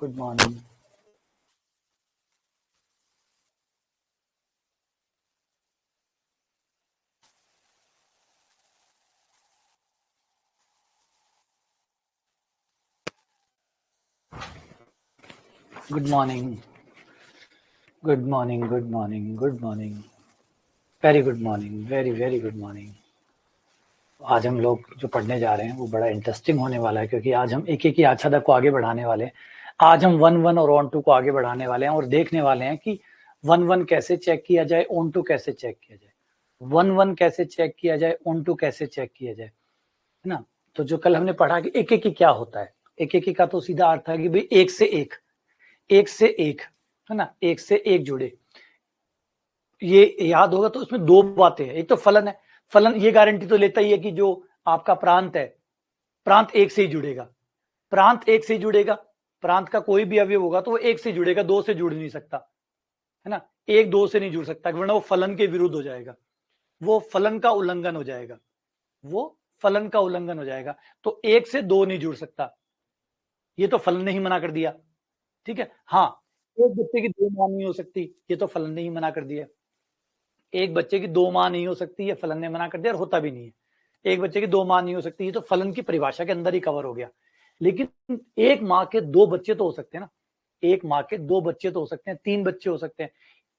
Good morning. Good morning. Good morning. Good morning. Good morning. Very good morning. Very very good morning. आज हम लोग जो पढ़ने जा रहे हैं वो बड़ा इंटरेस्टिंग होने वाला है, क्योंकि आज हम एक एक ही आच्छादा को आगे बढ़ाने वाले हैं। आज हम 1-1 और ऑन टू को आगे बढ़ाने वाले हैं और देखने वाले हैं कि 1-1 कैसे चेक किया जाए, ऑन टू कैसे चेक किया जाए, 1-1 कैसे चेक किया जाए, ऑन टू कैसे चेक किया जाए, है ना। तो जो कल हमने पढ़ा कि एक एक ही क्या होता है, एक एक ही का तो सीधा अर्थ है कि भाई एक से एक, एक से एक, है ना, एक से एक जुड़े। ये याद होगा तो उसमें दो बातें हैं। एक तो फलन है, फलन ये गारंटी तो लेता ही है कि जो आपका प्रांत है, प्रांत एक से ही जुड़ेगा, प्रांत एक से ही जुड़ेगा, प्रांत का कोई भी अवयव होगा तो वो एक से जुड़ेगा, दो से जुड़ नहीं सकता, है ना। एक दो से नहीं जुड़ सकता वरना वो फलन के विरुद्ध हो जाएगा, वो फलन का उल्लंघन हो जाएगा, वो फलन का उल्लंघन हो जाएगा। तो एक से दो नहीं जुड़ सकता, ये तो फलन ने ही मना कर दिया, ठीक है। हाँ, एक बच्चे की दो मां नहीं हो सकती, ये तो फलन ने ही मना कर दिया। एक बच्चे की दो मां नहीं हो सकती, ये फलन ने मना कर दिया और होता भी नहीं है। एक बच्चे की दो मां नहीं हो सकती, ये तो फलन की परिभाषा के अंदर ही कवर हो गया। लेकिन एक मां के दो बच्चे तो हो सकते हैं ना, एक मां के दो बच्चे तो हो सकते हैं, तीन बच्चे हो सकते हैं।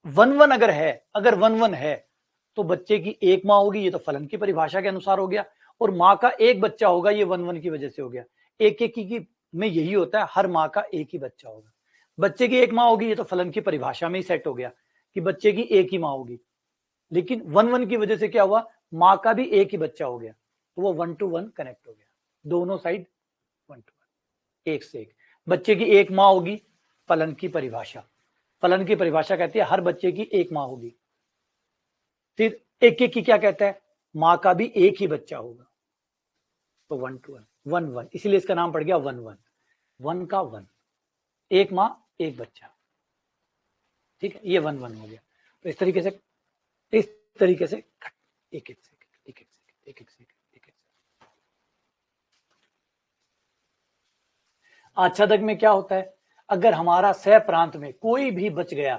1-1 अगर है, अगर 1-1 है तो बच्चे की एक मां होगी, ये तो फलन की परिभाषा के अनुसार हो गया, और मां का एक बच्चा होगा, ये 1-1 की वजह से हो गया। एक एक की में यही होता है, हर मां का एक ही बच्चा होगा। बच्चे की एक मां होगी, ये तो फलन की परिभाषा में ही सेट हो गया कि बच्चे की एक ही मां होगी। लेकिन 1-1 की वजह से क्या हुआ, मां का भी एक ही बच्चा हो गया, तो वो 1-1 कनेक्ट हो गया, दोनों साइड 1-1, एक से एक। बच्चे की एक मां होगी, फलन की परिभाषा, फलन की परिभाषा कहती है हर बच्चे की एक मां होगी। फिर एक एक की क्या कहता है, मां का भी एक ही बच्चा होगा, तो 1-1, 1-1, इसीलिए इसका नाम पड़ गया 1-1, 1 का 1, एक मां एक बच्चा, ठीक है, ये 1-1 हो गया। तो इस तरीके से, इस तरीके से एक एक से एक एक से एक एक से एक एक। आच्छादक में क्या होता है, अगर हमारा सह प्रांत में कोई भी बच गया,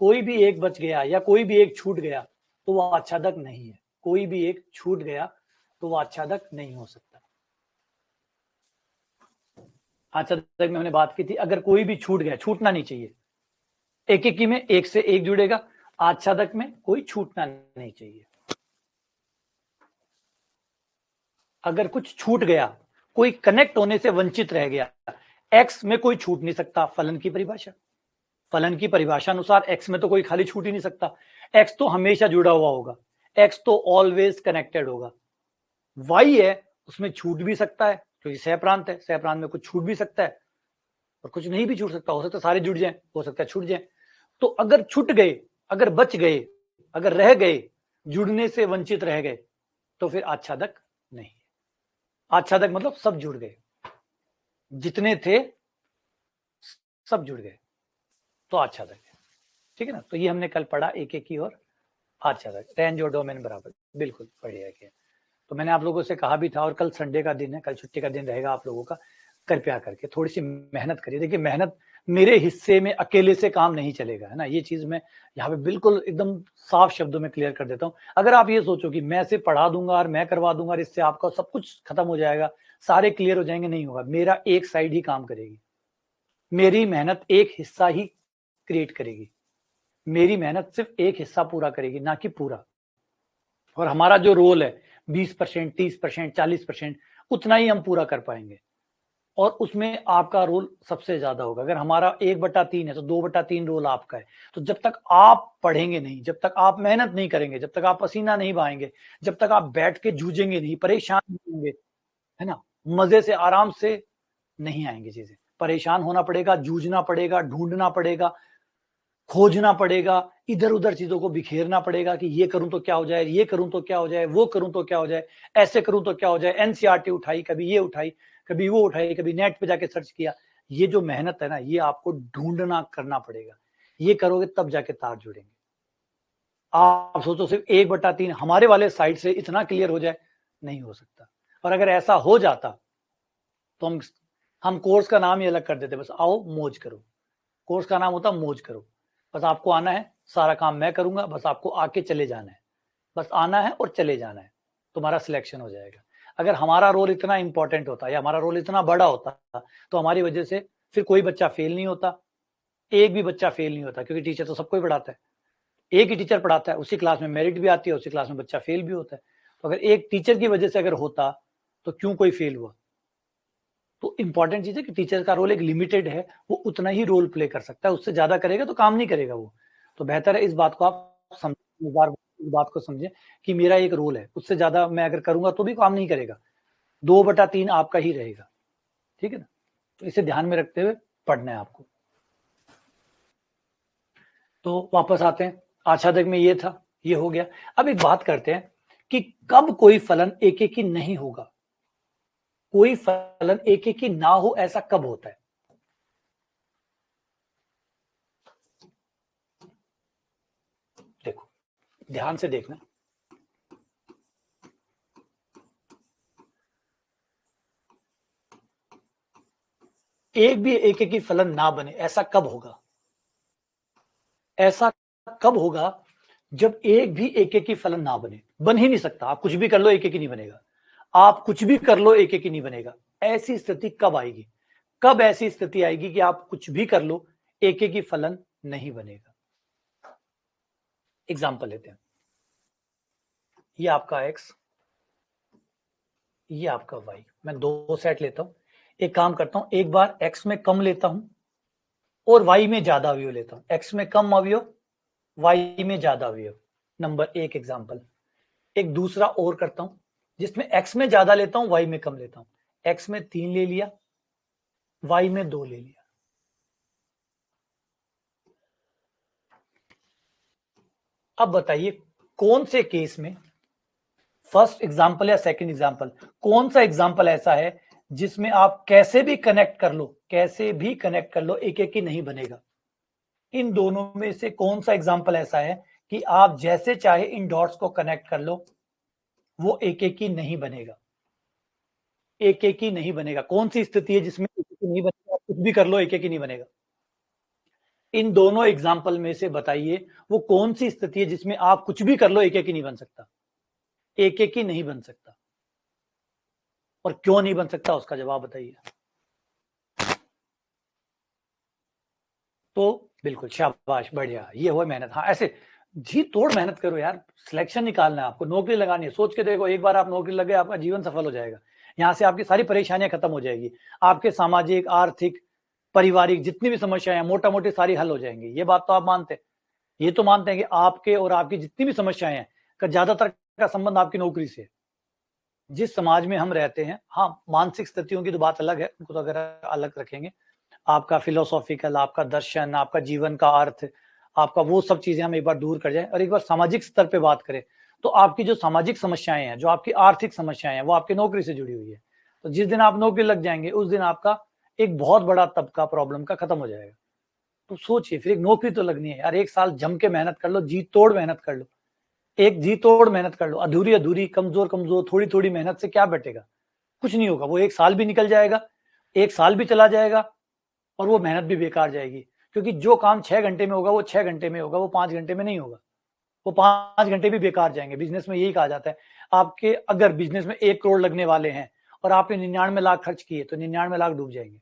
कोई भी एक बच गया या कोई भी एक छूट गया तो वह आच्छादक नहीं है, कोई भी एक छूट गया तो वह आच्छादक नहीं हो सकता। आच्छादक में हमने बात की थी, अगर कोई भी छूट गया, छूटना नहीं चाहिए, एक एक में एक से एक जुड़ेगा, आच्छादक में कोई छूटना नहीं चाहिए। अगर कुछ छूट गया, कोई कनेक्ट होने से वंचित रह गया, एक्स में कोई छूट नहीं सकता, फलन की परिभाषा, फलन की परिभाषा अनुसार एक्स में तो कोई खाली छूट ही नहीं सकता, एक्स तो हमेशा जुड़ा हुआ होगा, एक्स तो ऑलवेज कनेक्टेड होगा। वाई है, उसमें छूट भी सकता है क्योंकि सहप्रांत है, सहप्रांत में कुछ छूट भी सकता है और कुछ नहीं भी छूट सकता, हो सकता है सारे जुड़ जाए, हो सकता है छूट जाए। तो अगर छूट गए, अगर बच गए, अगर रह गए, जुड़ने से वंचित रह गए, तो फिर आच्छादक नहीं। आच्छादक मतलब सब जुड़ गए, जितने थे सब जुड़ गए तो आच्छादक है, ठीक है ना। तो ये हमने कल पढ़ा एक एक की और आच्छादक, रेंज और डोमेन बराबर, बिल्कुल बढ़िया किया। तो मैंने आप लोगों से कहा भी था, और कल संडे का दिन है, कल छुट्टी का दिन रहेगा आप लोगों का, कृपया करके थोड़ी सी मेहनत करिए। देखिए मेहनत मेरे हिस्से में अकेले से काम नहीं चलेगा, है ना, ये चीज मैं यहाँ पे बिल्कुल एकदम साफ शब्दों में क्लियर कर देता हूँ। अगर आप ये सोचो कि मैं सिर्फ पढ़ा दूंगा और मैं करवा दूंगा और इससे आपका सब कुछ खत्म हो जाएगा, सारे क्लियर हो जाएंगे, नहीं होगा। मेरा एक साइड ही काम करेगी, मेरी मेहनत एक हिस्सा ही क्रिएट करेगी, मेरी मेहनत सिर्फ एक हिस्सा पूरा करेगी, ना कि पूरा। और हमारा जो रोल है 20%, 30%, 40%, उतना ही हम पूरा कर पाएंगे, और उसमें आपका रोल सबसे ज्यादा होगा। अगर हमारा 1/3 है तो 2/3 रोल आपका है। तो जब तक आप पढ़ेंगे नहीं, जब तक आप मेहनत नहीं करेंगे, जब तक आप पसीना नहीं बहाएंगे, जब तक आप बैठ के जूझेंगे नहीं, परेशान नहीं होंगे, है ना, मजे से आराम से नहीं आएंगी चीजें। परेशान होना पड़ेगा, जूझना पड़ेगा, ढूंढना पड़ेगा, खोजना पड़ेगा, इधर उधर चीजों को बिखेरना पड़ेगा कि ये करूं तो क्या हो जाए, ये करूं तो क्या हो जाए, वो करूं तो क्या हो जाए, ऐसे करूं तो क्या हो जाए। एनसीईआरटी उठाई, कभी ये उठाई, कभी वो उठाई, कभी नेट पे जाके सर्च किया। ये जो मेहनत है ना, ये आपको ढूंढना करना पड़ेगा, ये करोगे तब जाके तार जुड़ेंगे। आप सोचो सिर्फ 1/3 हमारे वाले साइड से इतना क्लियर हो जाए, नहीं हो सकता। और अगर ऐसा हो जाता तो हम हम कोर्स का नाम ही अलग कर देते, बस आओ मौज करो। कोर्स का नाम होता मौज करो, बस आपको आना है, सारा काम मैं करूंगा, बस आपको आके चले जाना है, बस आना है और चले जाना है, तुम्हारा सिलेक्शन हो जाएगा। अगर हमारा रोल इतना इंपॉर्टेंट होता या हमारा रोल इतना बड़ा होता तो हमारी वजह से फिर कोई बच्चा फेल नहीं होता, एक भी बच्चा फेल नहीं होता, क्योंकि टीचर तो सबको ही पढ़ाता है, एक ही टीचर पढ़ाता है, उसी क्लास में मेरिट भी आती है, उसी क्लास में बच्चा फेल भी होता है। तो अगर एक टीचर की वजह से अगर होता तो क्यों कोई फेल हुआ? तो इंपॉर्टेंट चीज है कि टीचर का रोल एक लिमिटेड है, वो उतना ही रोल प्ले कर सकता है, उससे ज्यादा करेगा तो काम नहीं करेगा वो। तो बेहतर है इस बात को आप समझें, इस बात को समझें कि मेरा एक रोल है, उससे ज्यादा मैं अगर करूंगा तो भी काम नहीं करेगा, 2/3 आपका ही रहेगा, ठीक है ना। तो इसे ध्यान में रखते हुए पढ़ना है आपको। तो वापस आते हैं, आच्छादक में ये था, ये हो गया। अब एक बात करते हैं कि कब कोई फलन एक एक ही नहीं होगा, कोई फलन एक एक ही ना हो, ऐसा कब होता है? देखो ध्यान से देखना, एक भी एक एक ही फलन ना बने, ऐसा कब होगा? ऐसा कब होगा जब एक भी एक एक ही फलन ना बने, बन ही नहीं सकता, आप कुछ भी कर लो एक एक ही नहीं बनेगा, आप कुछ भी कर लो एक एक ही नहीं बनेगा। ऐसी स्थिति कब आएगी? कब ऐसी स्थिति आएगी कि आप कुछ भी कर लो एक एक ही फलन नहीं बनेगा? एग्जाम्पल लेते हैं, ये आपका x, ये आपका y, मैं दो सेट लेता हूं, एक काम करता हूं, एक बार x में कम लेता हूं और y में ज्यादा अवयव लेता हूं, x में कम अवयव, y में ज्यादा अवयव, नंबर एक एग्जाम्पल। एक दूसरा और करता हूं जिसमें x में ज्यादा लेता हूं, y में कम लेता हूं, x में 3 ले लिया, y में 2 ले लिया। अब बताइए कौन से केस में, फर्स्ट एग्जाम्पल या सेकंड एग्जाम्पल, कौन सा एग्जाम्पल ऐसा है जिसमें आप कैसे भी कनेक्ट कर लो, कैसे भी कनेक्ट कर लो एक एक ही नहीं बनेगा? इन दोनों में से कौन सा एग्जाम्पल ऐसा है कि आप जैसे चाहे इन डॉट्स को कनेक्ट कर लो, वो एक एक ही नहीं बनेगा? एक एक ही नहीं बनेगा, कौन सी स्थिति है जिसमें एक एक ही नहीं बनेगा, कुछ भी कर लो एक एक ही नहीं बनेगा? इन दोनों एग्जाम्पल में से बताइए वो कौन सी स्थिति है जिसमें आप कुछ भी कर लो एक एक ही नहीं बन सकता, एक एक ही नहीं बन सकता, और क्यों नहीं बन सकता उसका जवाब बताइए। तो बिल्कुल शाबाश, बढ़िया, ये हो मेहनत। हाँ ऐसे जी तोड़ मेहनत करो यार, सिलेक्शन निकालना है आपको, नौकरी लगानी है, सोच के देखो एक बार आप नौकरी लग गए आपका जीवन सफल हो जाएगा, यहाँ से आपकी सारी परेशानियां खत्म हो जाएगी, आपके सामाजिक आर्थिक पारिवारिक जितनी भी समस्याएं हैं मोटा मोटी सारी हल हो जाएंगी। ये बात तो आप मानते हैं, ये तो मानते हैं कि आपके और आपकी जितनी भी समस्याएं हैं का ज्यादातर का संबंध आपकी नौकरी से है। जिस समाज में हम रहते हैं, हाँ मानसिक स्थितियों की तो बात अलग है, उनको तो अगर अलग रखेंगे, आपका फिलोसॉफिकल, आपका दर्शन, आपका जीवन का अर्थ, आपका वो सब चीजें हम एक बार दूर कर जाएं और एक बार सामाजिक स्तर पे बात करें, तो आपकी जो सामाजिक समस्याएं हैं, जो आपकी आर्थिक समस्याएं हैं, वो आपकी नौकरी से जुड़ी हुई है। तो जिस दिन आप नौकरी लग जाएंगे उस दिन आपका एक बहुत बड़ा तबका प्रॉब्लम का खत्म हो जाएगा। तो सोचिए फिर एक नौकरी तो लगनी है यार, एक साल जम के मेहनत कर लो, जी तोड़ मेहनत कर लो, एक जी तोड़ मेहनत कर लो, अधूरी अधूरी कमजोर कमजोर थोड़ी थोड़ी मेहनत से क्या बैठेगा? कुछ नहीं होगा, वो एक साल भी निकल जाएगा, एक साल भी चला जाएगा और वो मेहनत भी बेकार जाएगी, क्योंकि जो काम 6 घंटे में होगा वो 6 घंटे में होगा, वो 5 घंटे में नहीं होगा, वो 5 घंटे भी बेकार जाएंगे। बिजनेस में यही कहा जाता है, आपके अगर बिजनेस में 1 करोड़ लगने वाले हैं और आपने 99 लाख खर्च किए तो 99 लाख डूब जाएंगे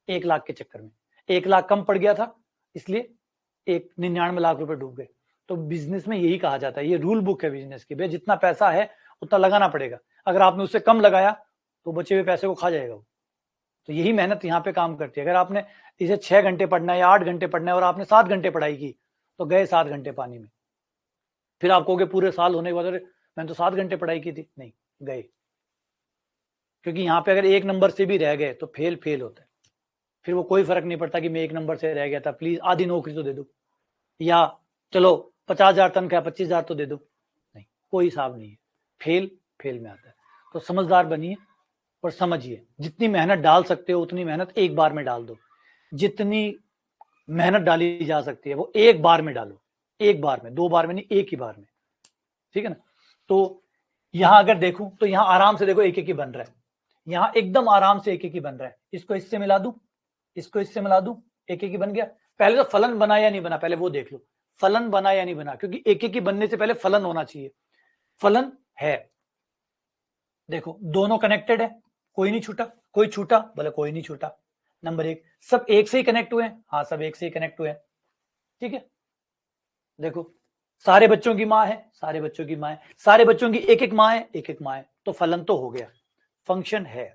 1 लाख के चक्कर में। 1 लाख कम पड़ गया था इसलिए 99 लाख रुपए डूब गए। तो बिजनेस में यही कहा जाता है, ये रूल बुक है बिजनेस की, भाई जितना पैसा है उतना लगाना पड़ेगा, अगर आपने उससे कम लगाया तो बचे हुए पैसे को खा जाएगा। तो यही मेहनत यहाँ पे काम करती है। अगर आपने इसे 6 घंटे पढ़ना है या 8 घंटे पढ़ना है और आपने 7 घंटे पढ़ाई की तो गए 7 घंटे पानी में। फिर आप कहोगे पूरे साल होने के बाद, अरे मैंने तो 7 घंटे पढ़ाई की थी, नहीं गए, क्योंकि यहाँ पे अगर 1 नंबर से भी रह गए तो फेल फेल होता है। फिर वो कोई फर्क नहीं पड़ता कि मैं 1 नंबर से रह गया था, प्लीज आधी नौकरी तो दे दो, या चलो 50,000 तनख्वाह 25,000 तो दे दो, नहीं कोई हिसाब नहीं है, फेल फेल में आता है। तो समझदार बनिए और समझिए, जितनी मेहनत डाल सकते हो उतनी मेहनत एक बार में डाल दो, जितनी मेहनत डाली जा सकती है वो एक बार में डालो, एक बार में, 2 बार में नहीं, एक ही बार में, ठीक है ना। तो यहां अगर देखूं तो यहां आराम से देखो एक एक ही बन रहा है, यहां एकदम आराम से एक एक ही बन रहा है। इसको इससे मिला दूं, इसको इससे मिला दूं, एक एक ही बन गया। पहले तो फलन बना या नहीं बना, पहले वो देख लो, फलन बना या नहीं बना, क्योंकि एक एक ही बनने से पहले फलन होना चाहिए। फलन है, देखो दोनों कनेक्टेड है, कोई नहीं छूटा, कोई छूटा बोले कोई नहीं छूटा। नंबर एक, सब एक से ही कनेक्ट हुए हैं, हाँ सब एक से ही कनेक्ट हुए हैं, ठीक है। देखो सारे बच्चों की माँ है, सारे बच्चों की माँ है, सारे बच्चों की एक एक माँ है, एक एक माँ है, तो फलन तो हो गया, फंक्शन है।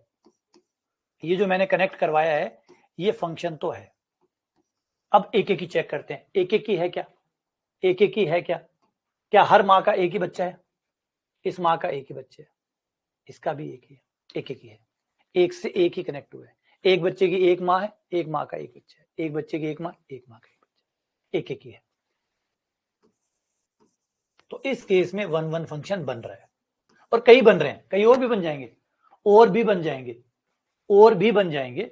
ये जो मैंने कनेक्ट करवाया है ये फंक्शन तो है। अब एक एक ही चेक करते हैं, एक एक ही है क्या, एक एक ही है क्या, क्या हर माँ का एक ही बच्चा है, इस माँ का एक ही बच्चा है, इसका भी एक ही है, एक एक ही है, एक से एक ही कनेक्ट हुआ है। एक बच्चे की एक माँ है, एक माँ का एक बच्चा है, एक बच्चे की एक माँ, एक माँ का एक बच्चा, एक एक ही है। तो इस केस में वन वन फंक्शन बन रहा है, और कई बन रहे हैं, कई और भी बन जाएंगे, और भी बन जाएंगे, और भी बन जाएंगे।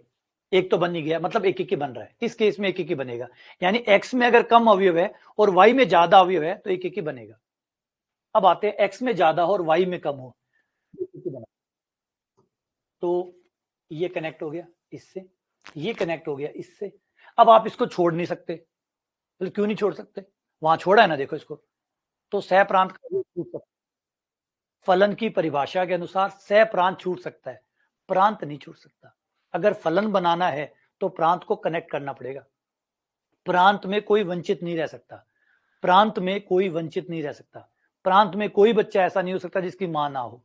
एक तो बन ही गया, मतलब एक एक ही बन रहा है, इस केस में एक एक ही बनेगा। यानी x में अगर कम अवयव है और y में ज्यादा अवयव है तो एक एक ही बनेगा। अब आते हैं x में ज्यादा हो और y में कम हो, एक एक ही बना। तो ये कनेक्ट हो गया इससे, ये कनेक्ट हो गया इससे। अब आप इसको छोड़ नहीं सकते, तो क्यों नहीं छोड़ सकते, वहां छोड़ा है ना, देखो इसको, तो सह प्रांत छूट सकता है। फलन की परिभाषा के अनुसार सह प्रांत छूट सकता है, प्रांत नहीं छूट सकता। अगर फलन बनाना है तो प्रांत को कनेक्ट करना पड़ेगा, प्रांत में कोई वंचित नहीं रह सकता, प्रांत में कोई वंचित नहीं रह सकता, प्रांत में कोई बच्चा ऐसा नहीं हो सकता जिसकी मां ना हो,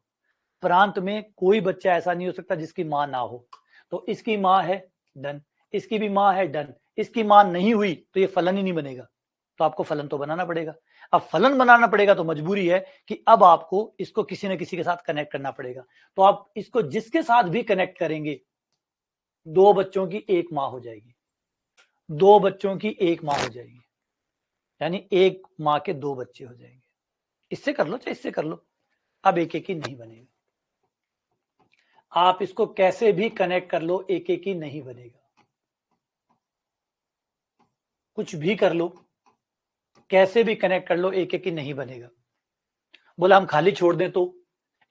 प्रांत में कोई बच्चा ऐसा नहीं हो सकता जिसकी मां ना हो। तो इसकी मां है, डन, इसकी भी मां है, डन, इसकी मां नहीं हुई तो ये फलन ही नहीं बनेगा, तो आपको फलन तो बनाना पड़ेगा। अब फलन बनाना पड़ेगा तो मजबूरी है कि अब आपको इसको किसी न किसी के साथ कनेक्ट करना पड़ेगा। तो आप इसको जिसके साथ भी कनेक्ट करेंगे, दो बच्चों की एक मां हो जाएगी, दो बच्चों की एक मां हो जाएगी, यानी एक मां के दो बच्चे हो जाएंगे। इससे कर लो चाहे इससे कर लो, अब एक एक ही नहीं बनेगा। आप इसको कैसे भी कनेक्ट कर लो, एक एक ही नहीं बनेगा, कुछ भी कर लो, कैसे भी कनेक्ट कर लो, एक एक ही नहीं बनेगा। बोला हम खाली छोड़ दें तो,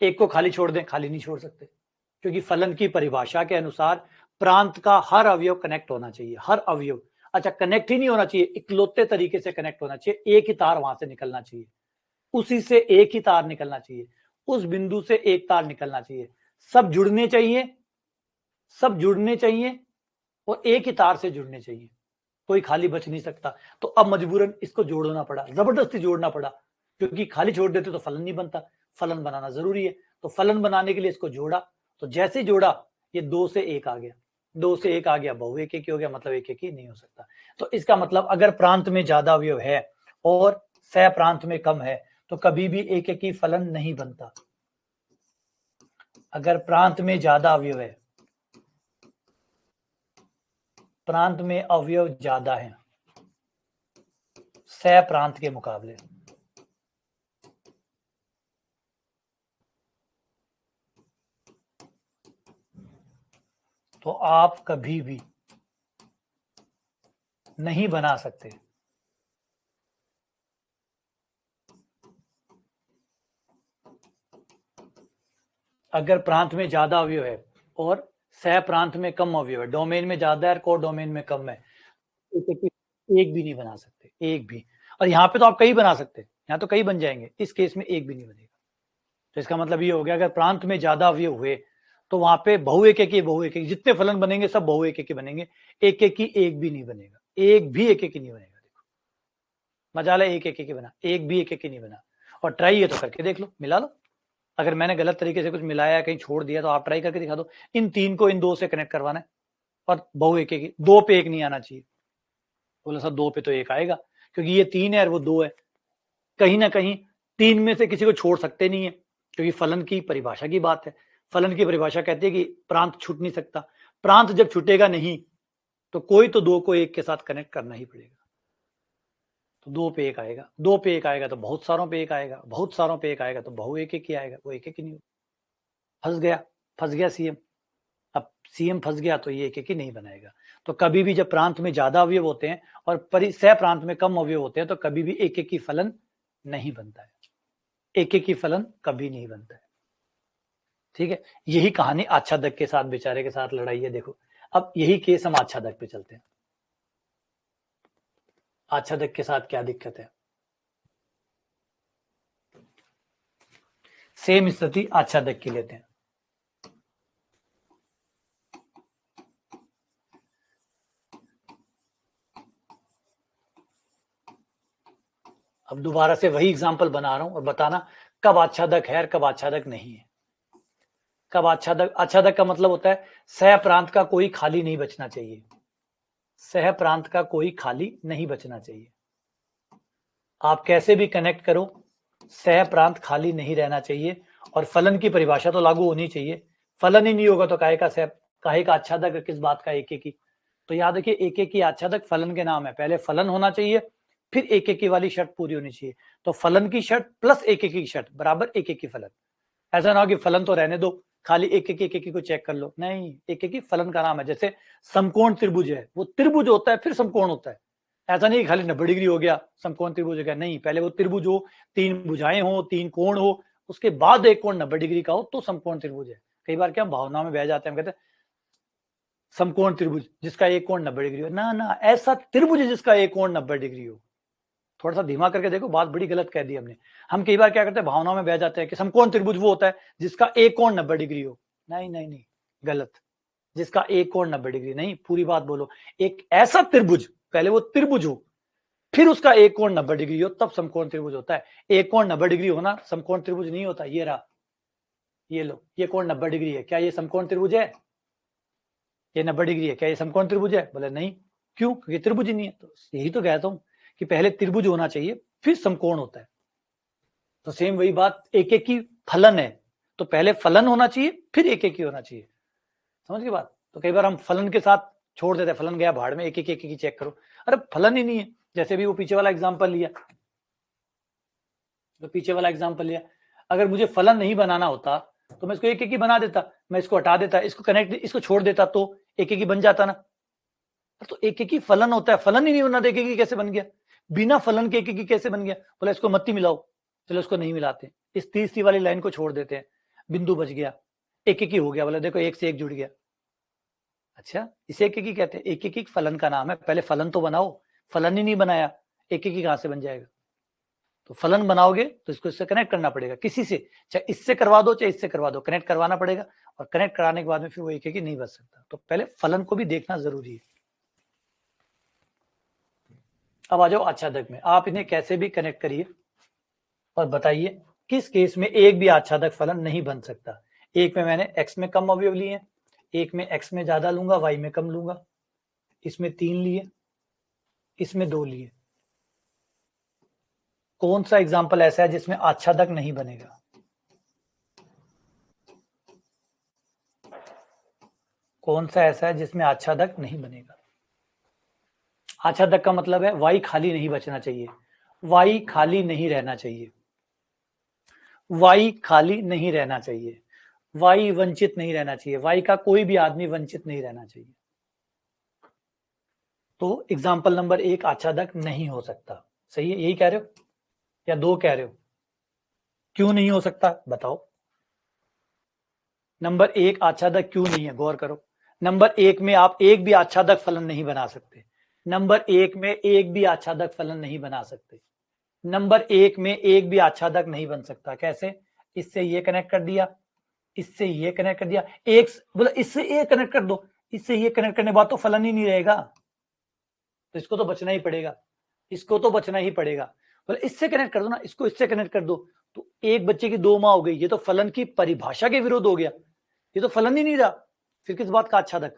एक को खाली छोड़ दें, खाली नहीं छोड़ सकते, क्योंकि फलन की परिभाषा के अनुसार प्रांत का हर अवयव कनेक्ट होना चाहिए, हर अवयव। अच्छा कनेक्ट ही नहीं होना चाहिए, इकलौते तरीके से कनेक्ट होना चाहिए, एक ही तार वहां से निकलना चाहिए, उसी से एक ही तार निकलना चाहिए, उस बिंदु से एक तार निकलना चाहिए, सब जुड़ने चाहिए, सब जुड़ने चाहिए, और एक ही तार से जुड़ने चाहिए, कोई खाली बच नहीं सकता। तो अब मजबूरन इसको जोड़ना पड़ा, जबरदस्ती जोड़ना पड़ा, क्योंकि खाली छोड़ देते तो फलन नहीं बनता, फलन बनाना जरूरी है। तो फलन बनाने के लिए इसको जोड़ा, तो जैसे ही जोड़ा ये दो से एक आ गया, दो से एक आ गया, बहु एक एक हो गया, मतलब एक एक ही नहीं हो सकता। तो इसका मतलब अगर प्रांत में ज्यादा अवयव है और सह प्रांत में कम है तो कभी भी एक एक ही फलन नहीं बनता। अगर प्रांत में ज्यादा अवयव है, प्रांत में अवयव ज्यादा है सह प्रांत के मुकाबले, तो आप कभी भी नहीं बना सकते। अगर प्रांत में ज्यादा अवयव है और सह प्रांत में कम अवयव है, डोमेन में ज्यादा है, को डोमेन में कम है, एक भी नहीं बना सकते, एक भी। और यहाँ पे तो आप कई बना सकते हैं, यहाँ तो कई बन जाएंगे, इस केस में एक भी नहीं बनेगा। तो इसका मतलब ये हो गया, अगर प्रांत में ज्यादा अवयव हुए तो वहां पे बहु एक एक, बहु एक, जितने फलन बनेंगे सब बहु एक एक बनेंगे, एक एक ही एक भी नहीं बनेगा, एक भी एक एक ही नहीं बनेगा। देखो मजाला, एक एक ही बना, एक भी एक एक ही नहीं बना। और ट्राई ये तो करके देख लो, मिला लो। अगर मैंने गलत तरीके से कुछ मिलाया कहीं छोड़ दिया तो आप ट्राई करके दिखा दो। इन तीन को इन दो से कनेक्ट करवाना है, और बहु एक एक, दो पे एक नहीं आना चाहिए। बोला सर दो पे तो एक आएगा, क्योंकि ये तीन है और वो दो है, कहीं ना कहीं तीन में से किसी को छोड़ सकते नहीं है, क्योंकि फलन की परिभाषा की बात है। फलन की परिभाषा कहती है कि प्रांत छूट नहीं सकता, प्रांत जब छूटेगा नहीं तो कोई तो दो को एक के साथ कनेक्ट करना ही पड़ेगा। तो दो पे एक आएगा, दो पे एक आएगा तो बहुत सारों पे एक आएगा, बहुत सारों पे एक आएगा तो बहु एक एक ही आएगा, वो एक एक ही नहीं। फंस गया, फंस गया सीएम। अब सीएम फंस गया तो ये एक एक ही नहीं बनाएगा। तो कभी भी जब प्रांत में ज्यादा अवयव होते हैं और सह प्रांत में कम अवयव होते हैं तो कभी भी एक एक ही फलन नहीं बनता है, एक एक ही फलन कभी नहीं बनता है। ठीक है, यही कहानी आच्छादक के साथ बेचारे के साथ लड़ाई है। देखो अब यही केस हम आच्छादक पे चलते हैं। आच्छादक के साथ क्या दिक्कत है? सेम स्थिति आच्छादक की लेते हैं। अब दोबारा से वही एग्जांपल बना रहा हूं और बताना कब आच्छादक है और कब आच्छादक नहीं है। कब आच्छादक, आच्छादक का मतलब होता है सह प्रांत का कोई खाली नहीं बचना चाहिए, सह प्रांत का कोई खाली नहीं बचना चाहिए। आप कैसे भी कनेक्ट करो, सह प्रांत खाली नहीं रहना चाहिए और फलन की परिभाषा तो लागू होनी चाहिए। फलन ही नहीं होगा तो काहे का सह, काहे का आच्छादक, किस बात का एक एक की। तो याद रखिए एक एक की आच्छादक फलन के नाम है, पहले फलन होना चाहिए फिर एक एक की वाली शर्त पूरी होनी चाहिए। तो फलन की शर्त प्लस एक एक की शर्त बराबर एक एक की फलन। ऐसा ना हो कि फलन तो रहने दो, खाली एक एक को चेक कर लो, नहीं, एक एक फलन का नाम है। जैसे समकोण त्रिभुज है, वो त्रिभुज होता है फिर समकोण होता है। ऐसा नहीं खाली 90 डिग्री हो गया समकोण त्रिभुज हो गया, नहीं, पहले वो त्रिभुज हो, तीन भुजाएं हो, तीन कोण हो, उसके बाद एक कोण 90 डिग्री का हो तो समकोण त्रिभुज है। कई बार क्या भावना में बह जाते हैं, हम कहते हैं समकोण त्रिभुज जिसका एक कोण 90 डिग्री हो, ना ना, ऐसा त्रिभुज जिसका एक कोण 90 डिग्री हो। थोड़ा सा धीमा करके देखो, बात बड़ी गलत कह दी हमने। हम कई बार क्या करते हैं, भावनाओं में बह जाते हैं कि समकोण त्रिभुज वो होता है जिसका एक कोण 90 डिग्री हो। नहीं नहीं नहीं, गलत, जिसका एक कोण 90 डिग्री नहीं, पूरी बात बोलो। एक ऐसा त्रिभुज, पहले वो त्रिभुज हो फिर उसका एक कोण 90 डिग्री हो तब समकोण त्रिभुज होता है। एक कोण 90 डिग्री होना समकोण त्रिभुज नहीं होता। ये रहा, ये लो, ये कोण 90 डिग्री है, क्या ये समकोण त्रिभुज है? ये 90 डिग्री है, क्या ये समकोण त्रिभुज है? बोले नहीं, क्यों? क्योंकि त्रिभुज ही नहीं है। तो यही तो कहता हूं कि पहले त्रिभुज होना चाहिए फिर समकोण होता है। तो सेम वही बात, एक एक की फलन है तो पहले फलन होना चाहिए फिर एक एक की होना चाहिए। समझ गए बात? तो कई बार हम फलन के साथ छोड़ देते हैं, फलन गया भाड़ में, एक एक की चेक करो, अरे फलन ही नहीं है। जैसे भी वो पीछे वाला एग्जाम्पल लिया, तो पीछे वाला एग्जाम्पल लिया, अगर मुझे फलन नहीं बनाना होता तो मैं इसको एक एक की बना देता, मैं इसको हटा देता, इसको कनेक्ट, इसको छोड़ देता तो एक एक की बन जाता ना। तो एक एक की फलन होता है, फलन ही नहीं बना, एक एक की कैसे बन गया? बिना फलन के एक एक की कैसे बन गया? बोला इसको मत ही मिलाओ, चलो इसको नहीं मिलाते, इस तीसरी वाली लाइन को छोड़ देते हैं, बिंदु बच गया, एक एक ही हो गया। बोला देखो एक से एक जुड़ गया। अच्छा, इसे एक एक ही कहते हैं, एक एक ही फलन का नाम है। पहले फलन तो बनाओ, फलन ही नहीं बनाया, एक एक ही कहां से बन जाएगा? तो फलन बनाओगे तो इसको इससे कनेक्ट करना पड़ेगा, किसी से, चाहे इससे करवा दो चाहे इससे करवा दो, कनेक्ट करवाना पड़ेगा। और कनेक्ट कराने के बाद में फिर वो एक एक ही नहीं बच सकता। तो पहले फलन को भी देखना जरूरी है। अब आ जाओ आच्छादक में, आप इन्हें कैसे भी कनेक्ट करिए और बताइए किस केस में एक भी आच्छादक फलन नहीं बन सकता। एक में मैंने x में कम अवयव लिए, एक में x में ज्यादा लूंगा, y में कम लूंगा, इसमें 3 लिए, इसमें 2 लिए। कौन सा एग्जाम्पल ऐसा है जिसमें आच्छादक नहीं बनेगा? कौन सा ऐसा है जिसमें आच्छादक नहीं बनेगा? आच्छादक का मतलब है y खाली नहीं बचना चाहिए, y खाली नहीं रहना चाहिए, y खाली नहीं रहना चाहिए, y वंचित नहीं रहना चाहिए, y का कोई भी आदमी वंचित नहीं रहना चाहिए। तो एग्जाम्पल नंबर 1 आच्छादक नहीं हो सकता। सही है, यही कह रहे हो या 2 कह रहे हो? क्यों नहीं हो सकता बताओ? नंबर 1 आच्छादक क्यों नहीं है, गौर करो। नंबर 1 में आप एक भी आच्छादक फलन नहीं बना सकते। नंबर 1 में एक भी आच्छादक फलन नहीं बना सकते। नंबर 1 में एक भी आच्छादक नहीं बन सकता। कैसे? इससे ये कनेक्ट कर दिया, इससे ये कनेक्ट कर दिया, एक बोला इससे ये कनेक्ट कर दो, इससे ये कनेक्ट करने के बाद तो फलन ही नहीं रहेगा, तो इसको तो बचना ही पड़ेगा, इसको तो बचना ही पड़ेगा। बोले इससे कनेक्ट कर दो ना, इसको इससे कनेक्ट कर दो, तो एक बच्चे की 2 माँ हो गई, ये तो फलन की परिभाषा के विरुद्ध हो गया, ये तो फलन ही नहीं रहा। फिर किस बात का आच्छादक?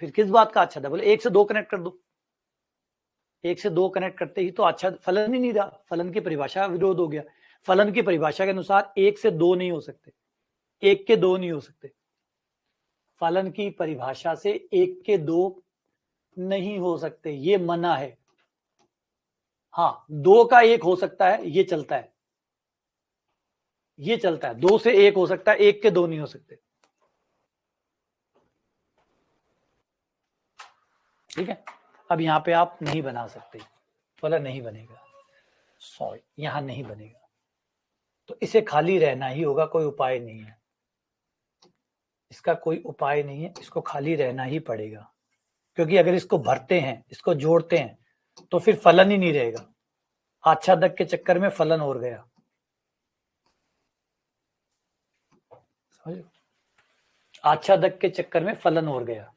फिर किस बात का आच्छादक? बोले 1 से 2 कनेक्ट कर दो, 1 से 2 कनेक्ट करते ही तो अच्छा फलन ही नहीं रहा, फलन की परिभाषा का विरोध हो गया। फलन की परिभाषा के अनुसार 1 से 2 नहीं हो सकते, 1 के 2 नहीं हो सकते। फलन की परिभाषा से 1 के 2 नहीं हो सकते, ये मना है। हाँ, 2 का 1 हो सकता है, ये चलता है, ये चलता है, 2 से 1 हो सकता है, 1 के 2 नहीं हो सकते। ठीक है, अब यहां पे आप नहीं बना सकते, फलन नहीं बनेगा, सॉरी यहां नहीं बनेगा, तो इसे खाली रहना ही होगा, कोई उपाय नहीं है। इसका कोई उपाय नहीं है, इसको खाली रहना ही पड़ेगा, क्योंकि अगर इसको भरते हैं, इसको जोड़ते हैं, तो फिर फलन ही नहीं रहेगा। आच्छादक के चक्कर में फलन और गया, आच्छादक के चक्कर में फलन और गया।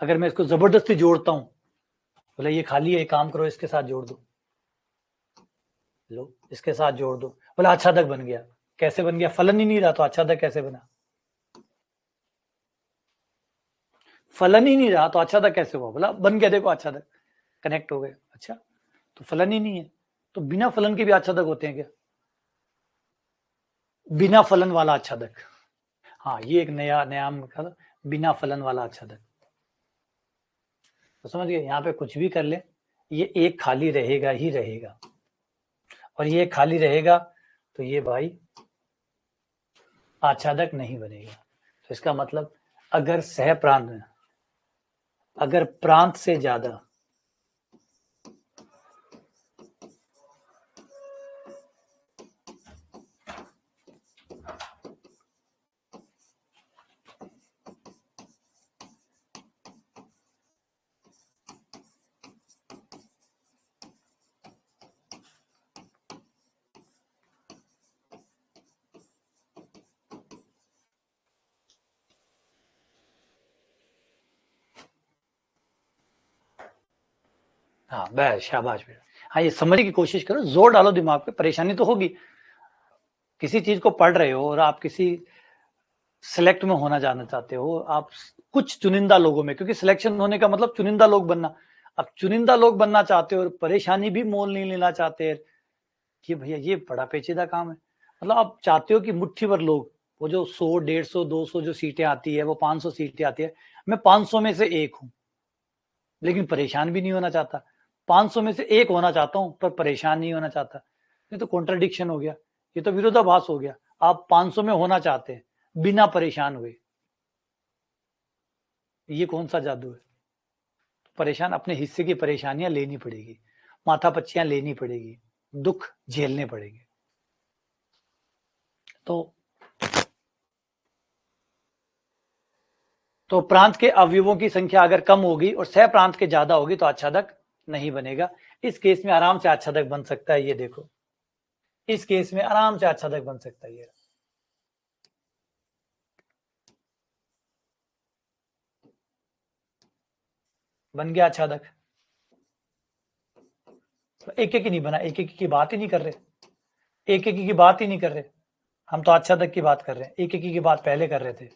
अगर मैं इसको जबरदस्ती जोड़ता हूं, बोले ये खाली है, काम करो, इसके साथ जोड़ दो, लो इसके साथ जोड़ दो, बोला आच्छादक बन गया। कैसे बन गया? फलन ही नहीं रहा, तो आच्छादक कैसे बना? फलन ही नहीं रहा तो आच्छादक कैसे हुआ? बोला बन गया, देखो आच्छादक कनेक्ट हो गए। अच्छा, तो फलन ही नहीं है, तो बिना फलन के भी आच्छादक होते हैं क्या? बिना फलन वाला आच्छादक, हाँ, ये एक नया बिना फलन वाला आच्छादक। तो समझ गए, यहाँ पे कुछ भी कर ले, ये एक खाली रहेगा ही रहेगा, और ये खाली रहेगा तो ये भाई आच्छादक नहीं बनेगा। तो इसका मतलब अगर सह प्रांत में, अगर प्रांत से ज्यादा हाँ बस शाबाश बेटा, हाँ ये समझने की कोशिश करो, जोर डालो दिमाग पे, परेशानी तो होगी। किसी चीज को पढ़ रहे हो और आप किसी सिलेक्ट में होना जाना चाहते हो, आप कुछ चुनिंदा लोगों में, क्योंकि सिलेक्शन होने का मतलब चुनिंदा लोग बनना, अब चुनिंदा लोग बनना चाहते हो और परेशानी भी मोल नहीं लेना चाहते, कि भैया ये बड़ा पेचीदा काम है। मतलब आप चाहते हो कि मुट्ठी भर लोग, वो जो 100 150 200 जो सीटें आती है, वो 500 सीटें आती है, मैं 500 में से एक हूं, लेकिन परेशान भी नहीं होना चाहता। 500 में से एक होना चाहता हूं पर परेशान नहीं होना चाहता। ये तो कॉन्ट्राडिक्शन हो गया, ये तो विरोधाभास हो गया। आप 500 में होना चाहते हैं बिना परेशान हुए, ये कौन सा जादू है? परेशान, अपने हिस्से की परेशानियां लेनी पड़ेगी, माथापच्चियां लेनी पड़ेगी, दुख झेलने पड़ेंगे। तो प्रांत के अवयवों की संख्या अगर कम होगी और सह प्रांत के ज्यादा होगी तो आच्छादक नहीं बनेगा। इस केस में आराम से आच्छादक बन सकता है, ये देखो, इस केस में आराम से आच्छादक बन सकता है। ये बन गया आच्छादक। एक एक ही नहीं बना, एक एक की बात ही नहीं कर रहे, एक एक की बात ही नहीं कर रहे, हम तो आच्छादक की बात कर रहे हैं, एक एक की बात पहले कर रहे थे,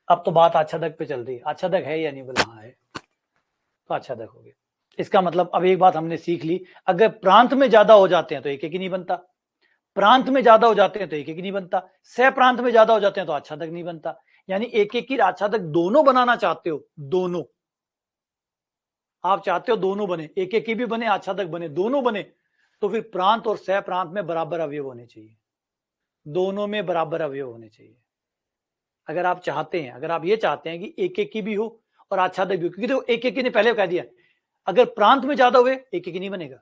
अब तो बात आच्छादक पे चल रही है। आच्छादक है या नहीं? बोला हाँ है, तो आच्छादक हो गया। इसका मतलब अब एक बात हमने सीख ली, अगर प्रांत में ज्यादा हो जाते हैं तो एक एक ही नहीं बनता, प्रांत में ज्यादा हो जाते हैं तो एक एक नहीं बनता, सह प्रांत में ज्यादा हो जाते हैं तो आच्छादक नहीं बनता। यानी एक एक की आच्छादक दोनों बनाना चाहते हो, दोनों आप चाहते हो दोनों बने, एक एक की भी बने, आच्छादक बने, दोनों बने, तो फिर प्रांत और सह प्रांत में बराबर अवयव होने चाहिए, दोनों में बराबर अवयव होने चाहिए। अगर आप चाहते हैं, अगर आप ये चाहते हैं कि एक एक की भी हो और आच्छादक भी हो, क्योंकि देखो एक एक ने पहले कह दिया, अगर प्रांत में ज्यादा हुए एक एक नहीं बनेगा,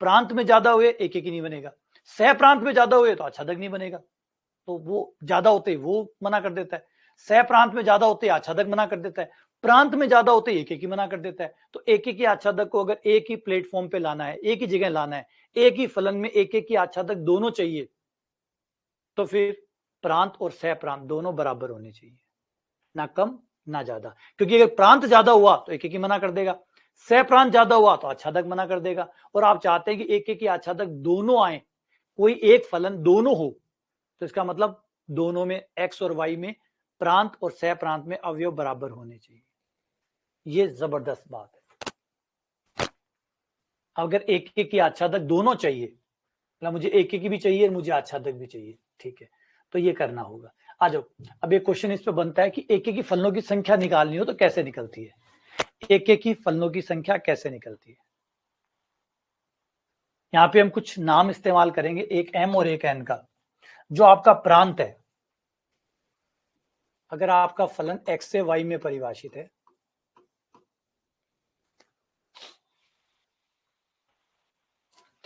प्रांत में ज्यादा हुए एक एक नहीं बनेगा, सह प्रांत में ज्यादा हुए तो आच्छादक नहीं बनेगा। तो वो ज्यादा होते वो मना कर देता है, सह प्रांत में ज्यादा होते आच्छादक मना कर देता है, प्रांत में ज्यादा होते एक एक ही मना कर देता है। तो एक एक ही आच्छादक को अगर एक ही प्लेटफॉर्म पे लाना है, एक ही जगह लाना है, एक ही फलन में एक एक ही आच्छादक दोनों चाहिए, तो फिर प्रांत और सह प्रांत दोनों बराबर होने चाहिए, ना कम ना ज्यादा। क्योंकि अगर प्रांत ज्यादा हुआ तो एक एक ही मना कर देगा, सह प्रांत ज्यादा हुआ तो आच्छादक मना कर देगा। और आप चाहते हैं कि एक एक ही आच्छादक दोनों आए, कोई एक फलन दोनों हो, तो इसका मतलब दोनों में एक्स और वाई में, प्रांत और सह प्रांत में अवयव बराबर होने चाहिए। ये जबरदस्त बात है। अगर एक एक की आच्छादक दोनों चाहिए, मतलब मुझे एक एक की भी चाहिए और मुझे आच्छादक भी चाहिए, ठीक है, तो ये करना होगा। आ जाओ, अब एक क्वेश्चन इस पे बनता है कि एक एक की फलनों की संख्या निकालनी हो तो कैसे निकलती है? एक एक की फलनों की संख्या कैसे निकलती है? यहाँ पे हम कुछ नाम इस्तेमाल करेंगे, एक एम और एक एन का। जो आपका प्रांत है, अगर आपका फलन एक्स से वाई में परिभाषित है,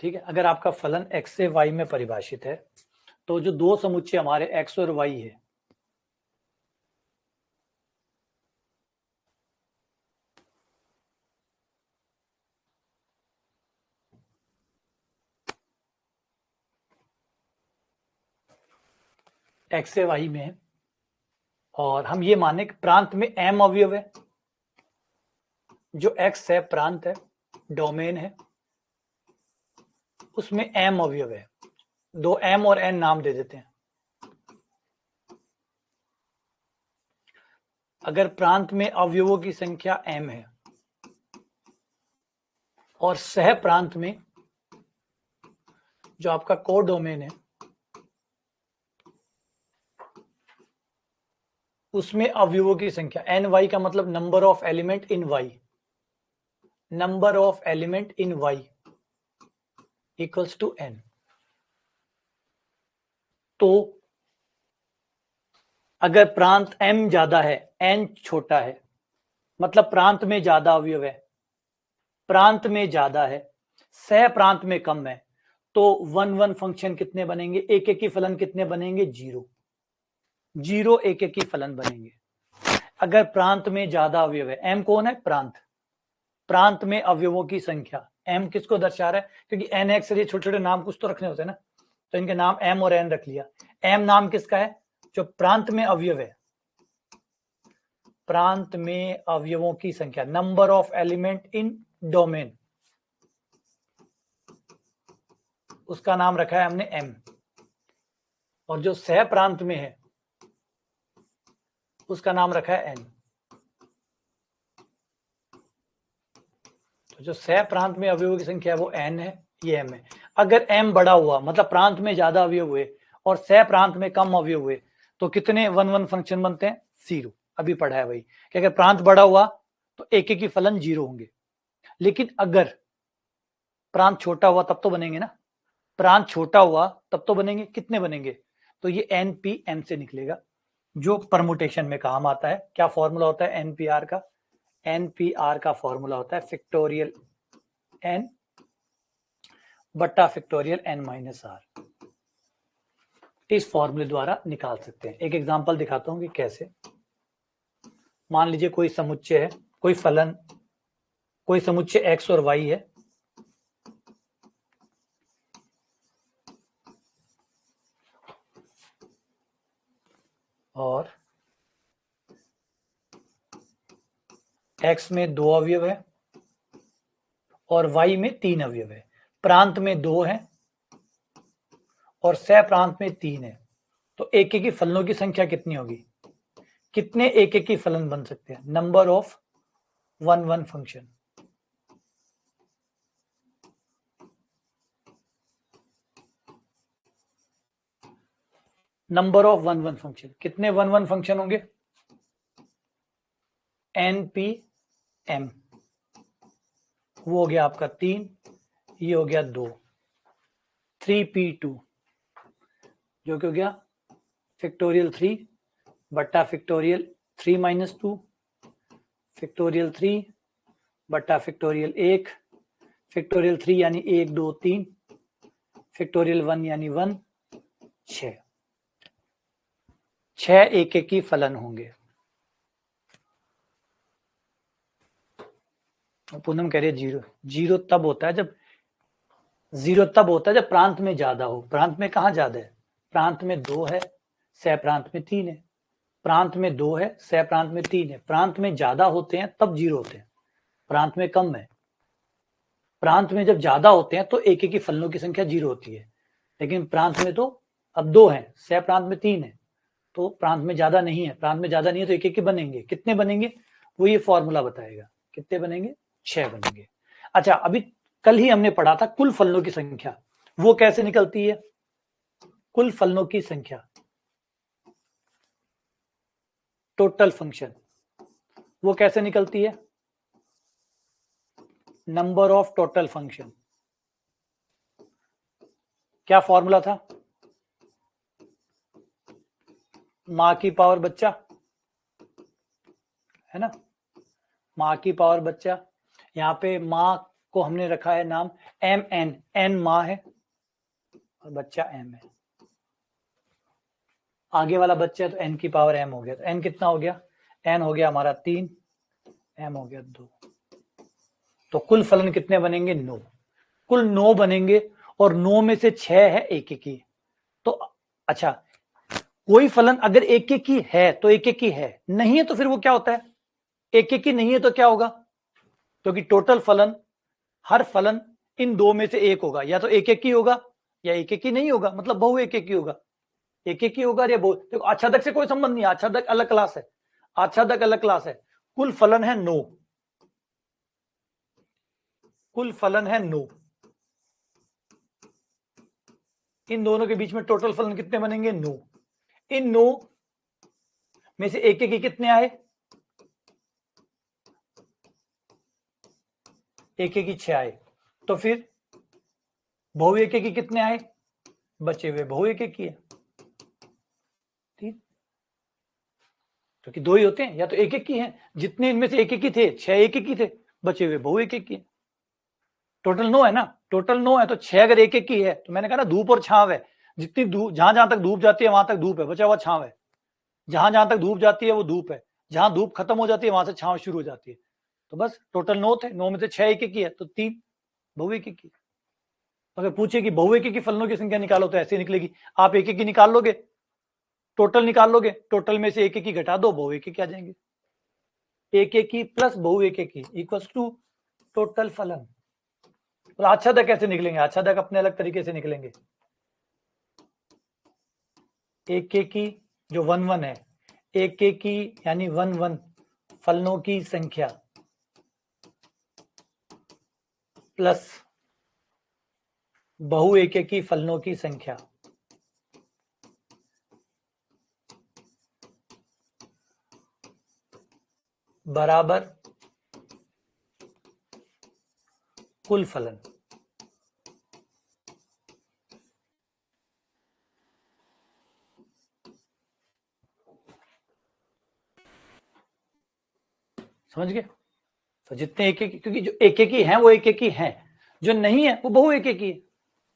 ठीक है, अगर आपका फलन एक्स से वाई में परिभाषित है, तो जो दो समुच्चय हमारे x और y है, x से y में है, और हम ये माने कि प्रांत में m अवयव है, जो x है प्रांत है, डोमेन है, उसमें m अवयव है, दो m और n नाम दे देते हैं। अगर प्रांत में अवयवों की संख्या m है और सह प्रांत में जो आपका कोर डोमेन है उसमें अवयवों की संख्या एन वाई का मतलब number of element in Y, number of element in Y equals to N. तो अगर प्रांत m ज्यादा है n छोटा है, मतलब प्रांत में ज्यादा अवयव है, प्रांत में ज्यादा है, सह प्रांत में कम है, तो 1 1 फंक्शन कितने बनेंगे, एक एक की फलन कितने बनेंगे, 0 0 एक एक की फलन बनेंगे। अगर प्रांत में ज्यादा अवयव है, m कौन है, प्रांत, प्रांत में अवयवों की संख्या, m किसको दर्शा रहा है, क्योंकि n x छोटे छोटे नाम कुछ तो रखने होते हैं ना, तो इनके नाम m और n रख लिया। m नाम किसका है, जो प्रांत में अवयव है, प्रांत में अवयवों की संख्या, number of element in domain, उसका नाम रखा है हमने m। और जो सह प्रांत में है उसका नाम रखा है n। तो जो सह प्रांत में अवयवों की संख्या है वो n है, ये m है। अगर m बड़ा हुआ, मतलब प्रांत में ज्यादा अवयव हुए और सह प्रांत में कम अवयव हुए, तो कितने 1 1 फंक्शन बनते हैं, 0। अभी पढ़ा है भाई कि अगर प्रांत बड़ा हुआ तो एक एक की फलन 0 होंगे, लेकिन अगर प्रांत छोटा हुआ तब तो बनेंगे ना, प्रांत छोटा हुआ तब तो बनेंगे, कितने बनेंगे, तो ये npm से निकलेगा, जो परमुटेशन में काम आता है। क्या फॉर्मूला होता है npr का, npr का फॉर्मूला होता है फैक्टोरियल n बट्टा फैक्टोरियल n माइनस r। इस फॉर्मूले द्वारा निकाल सकते हैं। एक एग्जांपल दिखाता हूं कि कैसे। मान लीजिए कोई समुच्चय है, कोई फलन, कोई समुच्चय x और y है, और x में 2 अवयव है और y में 3 अवयव है, प्रांत में 2 है और सह प्रांत में 3 है, तो एक एक की फलनों की संख्या कितनी होगी, कितने एक एक की फलन बन सकते हैं, number of 1 1 function. Number of 1 1 function, कितने 1 1 फंक्शन होंगे, npm, वो हो गया आपका 3, ये हो गया 2, 3p2, जो कि हो गया फैक्टोरियल 3 बट्टा फैक्टोरियल 3 माइनस 2, फैक्टोरियल 3 बट्टा फैक्टोरियल 1, फैक्टोरियल 3 यानी 1 2 3, फैक्टोरियल 1 यानी 1, 6 एक एक की फलन होंगे। पूनम कह रही है 0, 0 तब होता है जब, 0 तब होता है जब प्रांत में ज्यादा हो। प्रांत में कहां ज्यादा है, प्रांत में 2 है, सह प्रांत में 3 है, प्रांत में 2 है, सह प्रांत में 3 है। प्रांत में ज्यादा होते हैं तब 0 होते हैं, प्रांत में कम है। प्रांत में जब ज्यादा होते हैं तो एक एक की फलनों की संख्या 0 होती है, लेकिन प्रांत में तो अब 2 है, सह प्रांत में 3 है, तो प्रांत में ज्यादा नहीं है, प्रांत में ज्यादा नहीं है तो एक एक के बनेंगे, कितने बनेंगे, वो ये फॉर्मूला बताएगा, कितने बनेंगे, 6 बनेंगे। अच्छा, अभी कल ही हमने पढ़ा था कुल फलनों की संख्या, वो कैसे निकलती है, कुल फलनों की संख्या, टोटल फंक्शन, वो कैसे निकलती है, नंबर ऑफ टोटल फंक्शन। क्या फॉर्मूला था, माँ की पावर बच्चा, है ना, माँ की पावर बच्चा। यहाँ पे माँ को हमने रखा है नाम एम एन, एन माँ है और बच्चा एम है। आगे वाला बच्चा है तो n की पावर m हो गया, तो n कितना हो गया, n हो गया हमारा 3, m हो गया 2, तो कुल फलन कितने बनेंगे, 9, कुल 9 बनेंगे, और 9 में से 6 है एक एक ही। तो अच्छा, कोई फलन अगर एक एक ही है तो एक एक ही है, नहीं है तो फिर वो क्या होता है, एक एक ही नहीं है तो क्या होगा, क्योंकि टोटल फलन, हर फलन इन दो में से एक होगा, या तो एक एक ही होगा या एक एक ही नहीं होगा, मतलब बहु एक एक ही होगा, एक एक ही होगा या बहु। देखो आच्छादक से कोई संबंध नहीं, आच्छादक अलग क्लास है, आच्छादक अलग क्लास है। कुल फलन है 9, कुल फलन है 9, इन दोनों के बीच में टोटल फलन कितने बनेंगे, 9, इन 9 में से एक एक ही कितने आए, एक एक ही 6 आए, तो फिर बहु एक एक ही कितने आए, बचे हुए बहु एक एक ही है, ठीक, क्योंकि दो ही होते हैं, या तो एक एक ही है, जितने इनमें से एक एक ही थे, 6 एक एक ही थे, बचे हुए बहु एक एक ही है, टोटल 9 है ना, टोटल 9 है, तो 6 अगर एक एक ही है, तो मैंने कहा ना धूप और छांव है, जितनी धूप, जहां जहां तक धूप जाती है वहां तक धूप है, बचा हुआ छांव है, जहां जहां तक धूप जाती है वो धूप है, जहां धूप खत्म हो जाती है वहां से छांव शुरू हो जाती है, तो बस टोटल 9 थे, 9 में से 6 एक एक ही है, तो 3 बहु एक एक ही। अगर पूछे कि बहु एक एक की फलनों की संख्या निकालो तो ऐसे निकलेगी, आप एक एक की निकाल लोगे, टोटल निकाल लोगे, टोटल में से एक एक की घटा दो, बहु एक एक आ जाएंगे, एक एक की प्लस बहु एक एक की इक्वल्स टू टोटल फलन। तो आच्छादक कैसे निकलेंगे, आच्छादक अपने अलग तरीके से निकलेंगे, एक एक की जो 1 1 है, एक एक की यानी 1 1 फलनों की संख्या प्लस बहु एक एक की फलनों की संख्या बराबर कुल फलन। समझ गए, तो जितने एक एक, क्योंकि जो एक एक ही हैं वो एक एक ही हैं, जो नहीं है वो बहु एक एक ही है,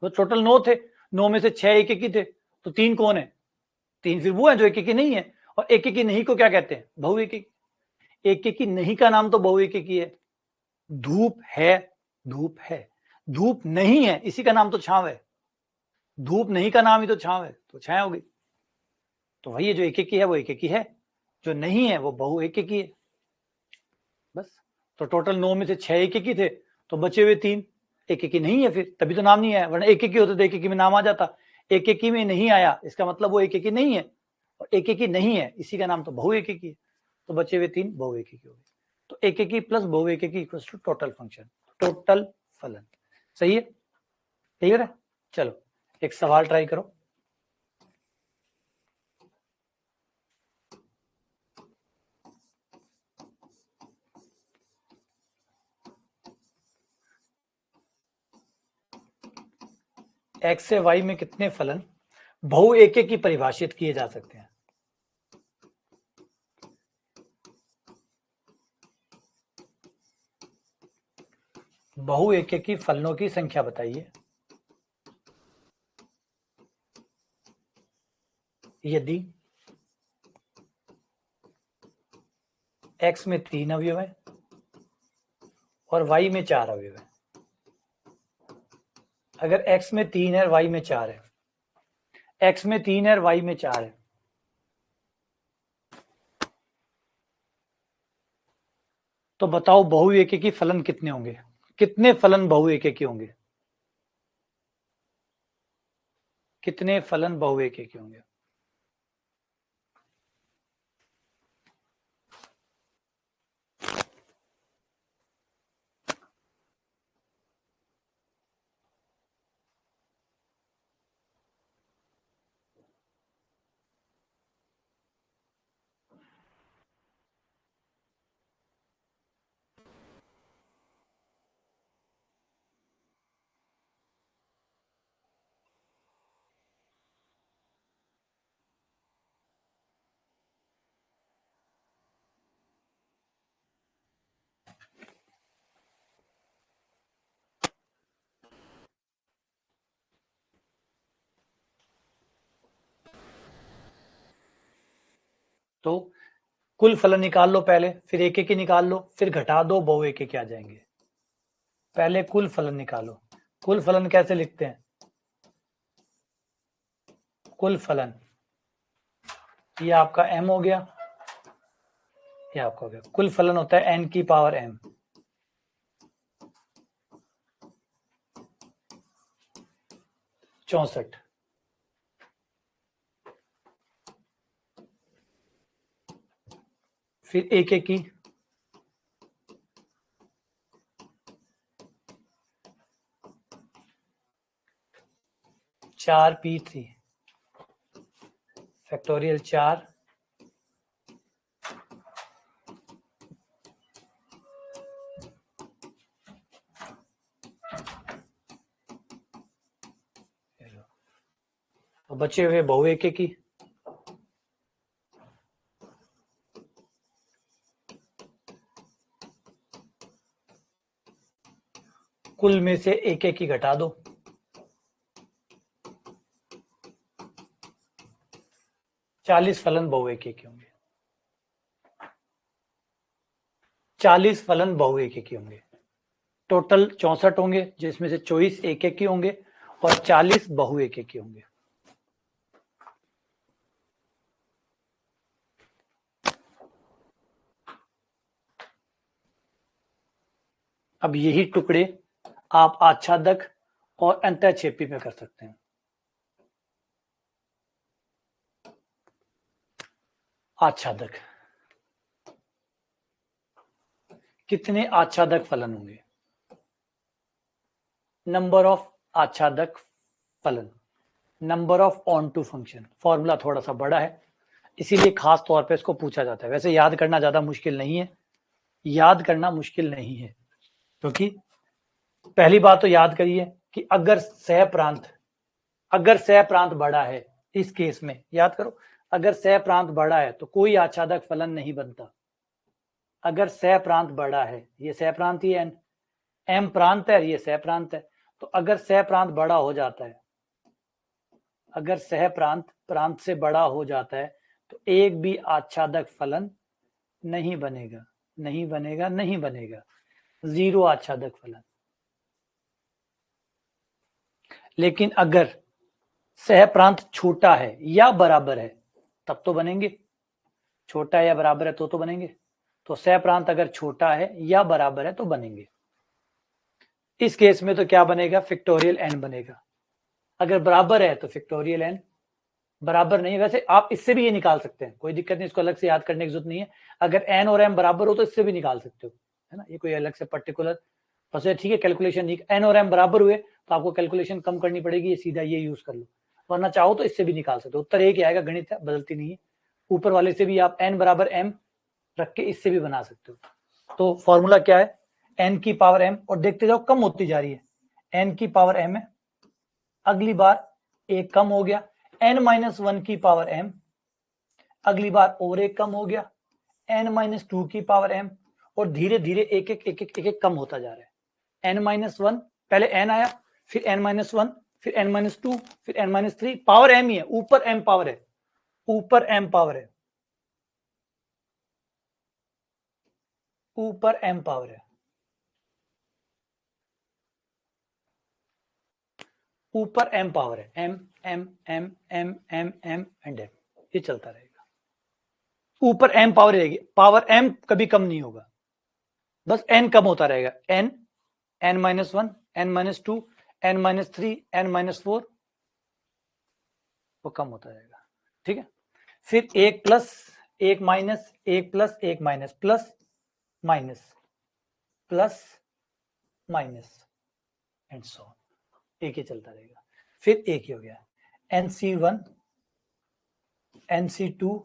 तो टोटल 9 थे, 9 में से 6 एक एक ही थे, तो 3 कौन है, 3 फिर वो है जो एक एक ही नहीं है, और एक एक ही नहीं को क्या कहते हैं, बहु एक एक, एक एक ही नहीं का नाम तो बहु एक एक ही है, धूप है, धूप है, धूप नहीं है इसी का नाम तो छांव है, धूप नहीं का नाम ही तो छांव है, तो छाया हो गई, तो वही जो एक एक ही है वो एक एक ही है, जो नहीं है वो बहु एक एक ही है, बस। तो टोटल 9 में से 6 एक एक ही थे, तो बचे हुए 3 एक एक ही नहीं है, फिर तभी तो नाम नहीं आया, वरना एक एक ही होता तो एक एक ही में नाम आ जाता, एक एक ही में नहीं आया, इसका मतलब वो एक एक ही नहीं है, और एक एक ही नहीं है इसी का नाम तो बहु एक एक ही है, तो बचे हुए 3 बहु एक एक ही हो गए, तो एक एक ही प्लस बहु एक एक ही equals to total function, total फलन। सही है, क्लियर है, चलो एक सवाल ट्राई करो। एक्स से वाई में कितने फलन बहु एक एक ही परिभाषित किए जा सकते हैं, बहु एक एक की फलनों की संख्या बताइए, यदि x में 3 अवयव है और y में 4 अवयव है, अगर x में 3 है और y में 4 है, x में 3 है और y में 4 है, तो बताओ बहु एक एक की फलन कितने होंगे, कितने फलन बहु एक एक के होंगे, कितने फलन बहु एक एक के होंगे। तो कुल फलन निकाल लो पहले, फिर एक एक निकाल लो, फिर घटा दो, बहु एक एक आ जाएंगे। पहले कुल फलन निकालो। कुल फलन कैसे लिखते हैं? कुल फलन ये आपका m हो गया, ये आपका हो गया। कुल फलन होता है n की पावर m, चौसठ। फिर एक एक की 4p3 फैक्टोरियल 4 तो बचे हुए बहु एक एक की, कुल में से एक एक की घटा दो, चालीस फलन बहु एक एक होंगे, 40 फलन बहु एक एक होंगे। टोटल 64 होंगे, जिसमें से 24 एक एक की होंगे और 40 बहु एक एक की होंगे। अब यही टुकड़े आप आच्छादक और अंतःक्षेपी में कर सकते हैं। आच्छादक, कितने आच्छादक फलन होंगे? नंबर ऑफ आच्छादक फलन, number of onto function. Formula थोड़ा सा बड़ा है, इसीलिए खास तौर पे इसको पूछा जाता है। वैसे याद करना ज्यादा मुश्किल नहीं है, याद करना मुश्किल नहीं है, क्योंकि पहली बात तो याद करिए कि अगर सह प्रांत बड़ा है, इस केस में याद करो, अगर सह प्रांत बड़ा है तो कोई आच्छादक फलन नहीं बनता। अगर सह प्रांत बड़ा है, ये सह प्रांत ही है, एम प्रांत है, ये सह प्रांत है, तो अगर सह प्रांत बड़ा हो जाता है, अगर सह प्रांत से बड़ा हो जाता है तो एक भी आच्छादक फलन नहीं बनेगा, नहीं बनेगा, नहीं बनेगा, जीरो आच्छादक फलन। लेकिन अगर सह प्रांत छोटा है या बराबर है तब तो बनेंगे, छोटा है या बराबर है तो बनेंगे। तो सह प्रांत अगर छोटा है या बराबर है तो बनेंगे। इस केस में तो क्या बनेगा? फैक्टोरियल n बनेगा। अगर बराबर है तो फैक्टोरियल n, बराबर नहीं है, वैसे आप इससे भी ये निकाल सकते हैं, कोई दिक्कत नहीं, इसको अलग से याद करने की जरूरत नहीं है। अगर n और m बराबर हो तो इससे भी निकाल सकते हो, है ना, ये कोई अलग से पर्टिकुलर बस ठीक है। कैलकुलेशन नहीं, n और m बराबर हुए तो आपको कैलकुलेशन कम करनी पड़ेगी, ये सीधा ये यूज कर लो, वरना चाहो तो इससे भी निकाल सकते हो। उत्तर एक ही आएगा, गणित है, बदलती नहीं है। ऊपर वाले से भी आप n बराबर m रख के इससे भी बना सकते हो। तो फॉर्मूला क्या है? n की पावर m, और देखते जाओ कम होती जा रही है, n की पावर m है, अगली बार एक कम हो गया, n-1 की पावर m, अगली बार और एक कम हो गया, n-2 की पावर m, और धीरे धीरे एक एक कम होता जा रहा है। n-1 पहले n आया, फिर n-1, फिर n-2, फिर n-3, पावर m ही है, ऊपर m पावर है, ऊपर m पावर है, ऊपर m पावर है, ऊपर m पावर है, m m m m m m and m, ये चलता रहेगा। ऊपर m पावर रहेगी, पावर m कभी कम नहीं होगा, बस n कम होता रहेगा, n n-1 n-2 n-3 n-4, वो कम होता रहेगा, ठीक है। फिर एक प्लस एक माइनस, एक प्लस एक minus, plus minus plus minus and so on, एक ही चलता रहेगा। फिर एक ही हो गया, NC1 NC2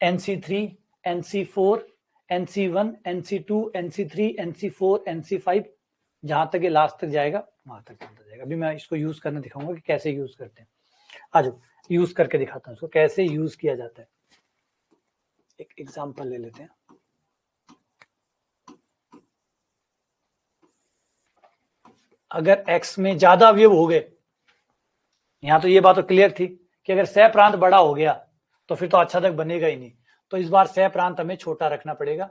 NC3 NC4 NC1 NC2 NC3 NC4 NC5, जहां तक ये लास्ट तक जाएगा वहां तक चलता जाएगा। अभी मैं इसको यूज करना दिखाऊंगा कि कैसे यूज करते हैं। आज यूज करके दिखाता हूं इसको कैसे यूज किया जाता है। एक एग्जांपल ले लेते हैं। अगर x में ज्यादा अवयव हो गए, यहां तो ये बात तो क्लियर थी कि अगर सह प्रांत बड़ा हो गया तो फिर तो आच्छादक बनेगा ही नहीं, तो इस बार सह प्रांत हमें छोटा रखना पड़ेगा,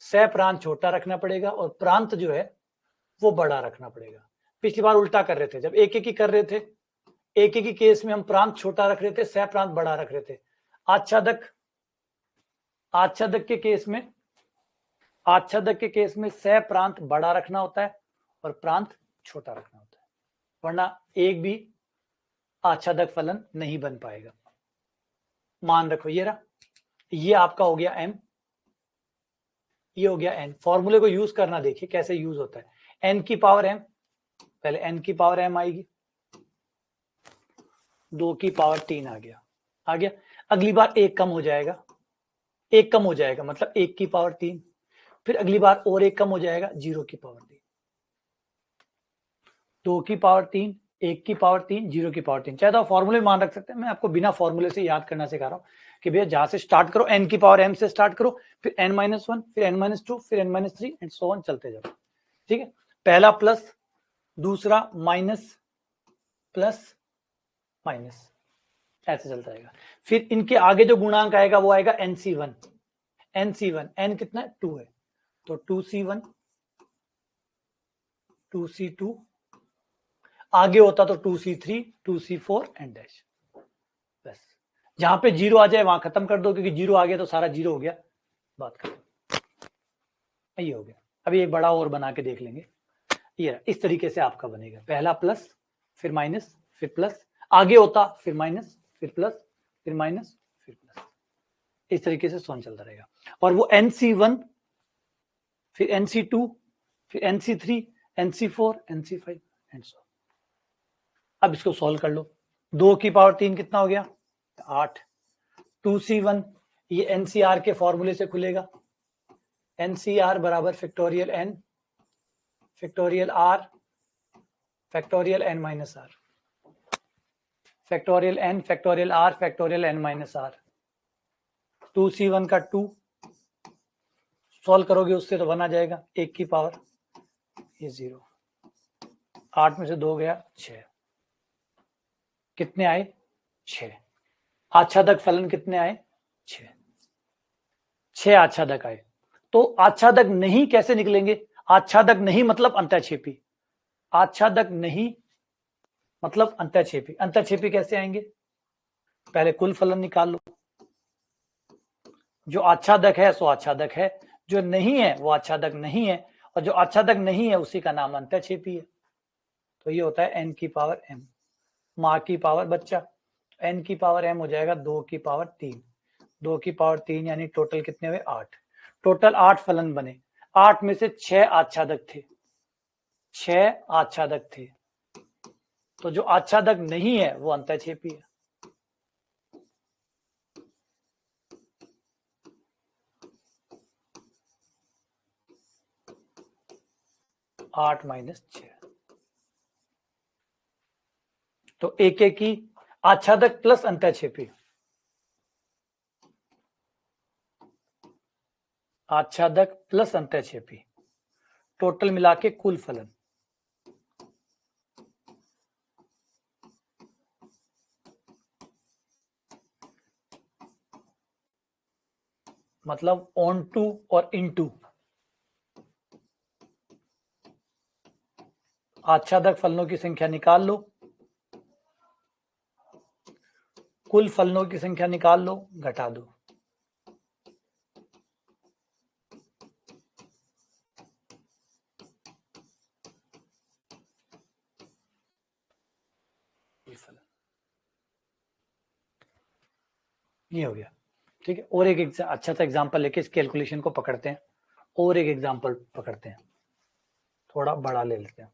सह प्रांत छोटा रखना पड़ेगा और प्रांत जो है वो बड़ा रखना पड़ेगा। पिछली बार उल्टा कर रहे थे, जब एक एक ही कर रहे थे, एक एक ही केस में हम प्रांत छोटा रख रहे थे, सह प्रांत बड़ा रख रहे थे। आच्छादक के केस में, आच्छादक के केस में सह प्रांत बड़ा रखना होता है और प्रांत छोटा रखना होता है, वरना एक भी आच्छादक फलन नहीं बन पाएगा। मान रखो ये रहा, ये आपका हो गया m, ये हो गया n। फॉर्मूले को यूज करना देखिए कैसे यूज होता है। n की पावर m, पहले n की पावर m आएगी, 2 की पावर 3 आ गया। अगली बार एक कम हो जाएगा, एक कम हो जाएगा मतलब 1 की पावर 3, फिर अगली बार और एक कम हो जाएगा, 0 की पावर 3, 2 की पावर 3, 1 की पावर 3, 0 की पावर 3। चाहे तो आप फॉर्मूले मान रख सकते हैं, मैं आपको बिना फॉर्मूले से याद करना सिखा रहा हूं कि भैया जहां से स्टार्ट करो n की पावर m से स्टार्ट करो, फिर n-1, फिर n-2, फिर n-3 एंड सो ऑन चलते जाओ। ठीक है, पहला प्लस, दूसरा माइनस, प्लस, माइनस, ऐसे चलता रहेगा। फिर इनके आगे जो गुणांक आएगा वो आएगा nc1, n कितना है 2 है, तो 2c1, 2c2, आगे होता तो 2c3, 2c4 एंड डैश। बस जहां पे 0 आ जाए वहां खत्म कर दो, क्योंकि 0 आ गया तो सारा 0 हो गया, बात करो, ये हो गया। अभी एक बड़ा और बना के देख लेंगे। ये इस तरीके से आपका बनेगा, पहला प्लस, फिर माइनस, फिर प्लस, आगे होता फिर माइनस, फिर प्लस, फिर माइनस, फिर प्लस, इस तरीके से सोन चलता रहेगा। और वो nc1, फिर nc2, फिर nc3, nc4, nc5 and so. अब इसको सॉल्व कर लो, 2 की पावर 3 कितना हो गया 8, 2c1 ये एनसीआर के फॉर्मूले से खुलेगा, एनसीआर बराबर factorial n, factorial r, factorial n minus r, factorial n, factorial r, factorial n minus r। 2c1 का 2 सॉल्व करोगे उससे तो 1 आ जाएगा, 1 की पावर ये 0, 8 में से 2 गया 6, कितने आए 6। आच्छादक फलन कितने आए 6 आच्छादक आए। तो आच्छादक नहीं कैसे निकलेंगे, आच्छादक नहीं मतलब अंतःक्षेपी, आच्छादक नहीं मतलब अंतःक्षेपी। अंतःक्षेपी कैसे आएंगे, पहले कुल फलन निकाल लो, जो आच्छादक है सो आच्छादक है, जो नहीं है वो आच्छादक नहीं है, और जो आच्छादक नहीं है उसी का नाम अंतःक्षेपी है। तो ये होता है n की पावर m, माँ की पावर बच्चा, n की पावर m हो जाएगा 2 की पावर 3, 2 की पावर 3 यानी टोटल कितने हुए 8, टोटल 8 फलन बने, 8 में से 6 आच्छादक थे, 6 आच्छादक थे, तो जो आच्छादक नहीं है वो अंतःक्षेपी है। 8 माइनस 6, तो एक एक ही आच्छादक प्लस अंतःक्षेपी, आच्छादक प्लस अंतःक्षेपी, टोटल मिला के कुल फलन, मतलब ऑन टू और इन टू। आच्छादक फलनों की संख्या निकाल लो, कुल फलनों की संख्या निकाल लो, घटा दो, फलन ये हो गया। ठीक है, और एक अच्छा सा एग्जांपल लेके इस कैलकुलेशन को पकड़ते हैं, और एक एग्जांपल पकड़ते हैं, थोड़ा बड़ा ले लेते हैं।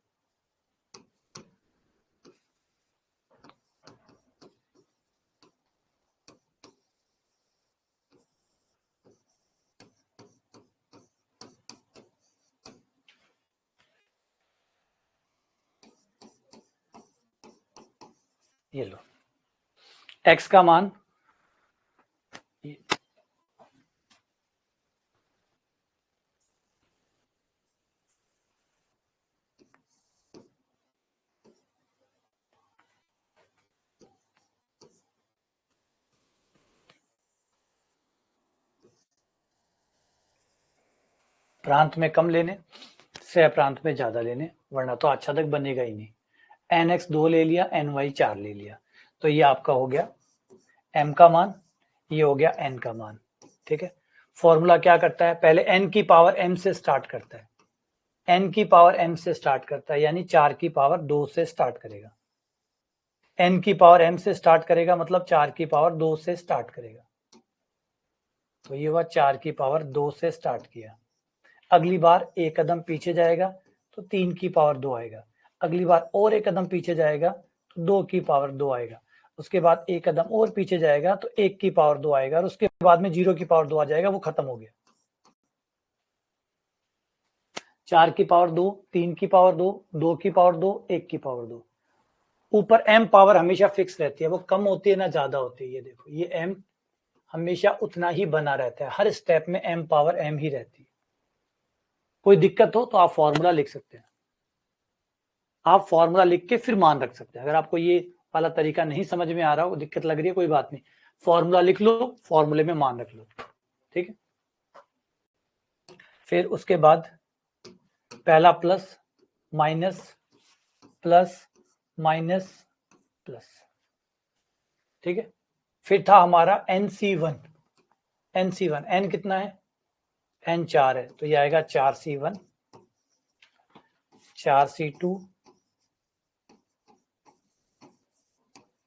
ये लो, x का मान प्रांत में कम लेने, सह प्रांत में ज्यादा लेने, वरना तो आच्छादक बनेगा ही नहीं। nx 2 ले लिया, ny 4 ले लिया, तो ये आपका हो गया m का मान, ये हो गया n का मान। ठीक है, फॉर्मूला क्या करता है, पहले n की पावर m से स्टार्ट करता है, n की पावर m से स्टार्ट करता है, यानी 4 की पावर 2 से स्टार्ट करेगा। n की पावर m से स्टार्ट करेगा मतलब 4 की पावर 2 से स्टार्ट करेगा। तो ये हुआ 4 की पावर 2 से स्टार्ट किया। अगली बार एक कदम पीछे जाएगा तो 3 की पावर 2 आएगा। अगली बार और एक कदम पीछे जाएगा तो 2 की पावर 2 आएगा। उसके बाद एक कदम और पीछे जाएगा तो 1 की पावर 2 आएगा, और उसके बाद में 0 की पावर 2 आ जाएगा, वो खत्म हो गया। 4 की पावर 2, 3 की पावर 2, 2 की पावर 2, 1 की पावर 2। ऊपर m पावर हमेशा फिक्स रहती है, वो कम होती है ना ज्यादा होती है। ये देखो, ये m हमेशा उतना ही बना रहता है, हर स्टेप में m पावर m ही रहती है। कोई दिक्कत हो तो आप फॉर्मूला लिख सकते हैं, आप फॉर्मूला लिख के फिर मान रख सकते हैं। अगर आपको ये वाला तरीका नहीं समझ में आ रहा हो, दिक्कत लग रही है, कोई बात नहीं, फॉर्मूला लिख लो, फॉर्मूले में मान रख लो। ठीक है, फिर उसके बाद पहला plus minus plus minus plus. ठीक है, फिर था हमारा NC1, NC1 n कितना है, n 4 है, तो ये आएगा 4C1 4C2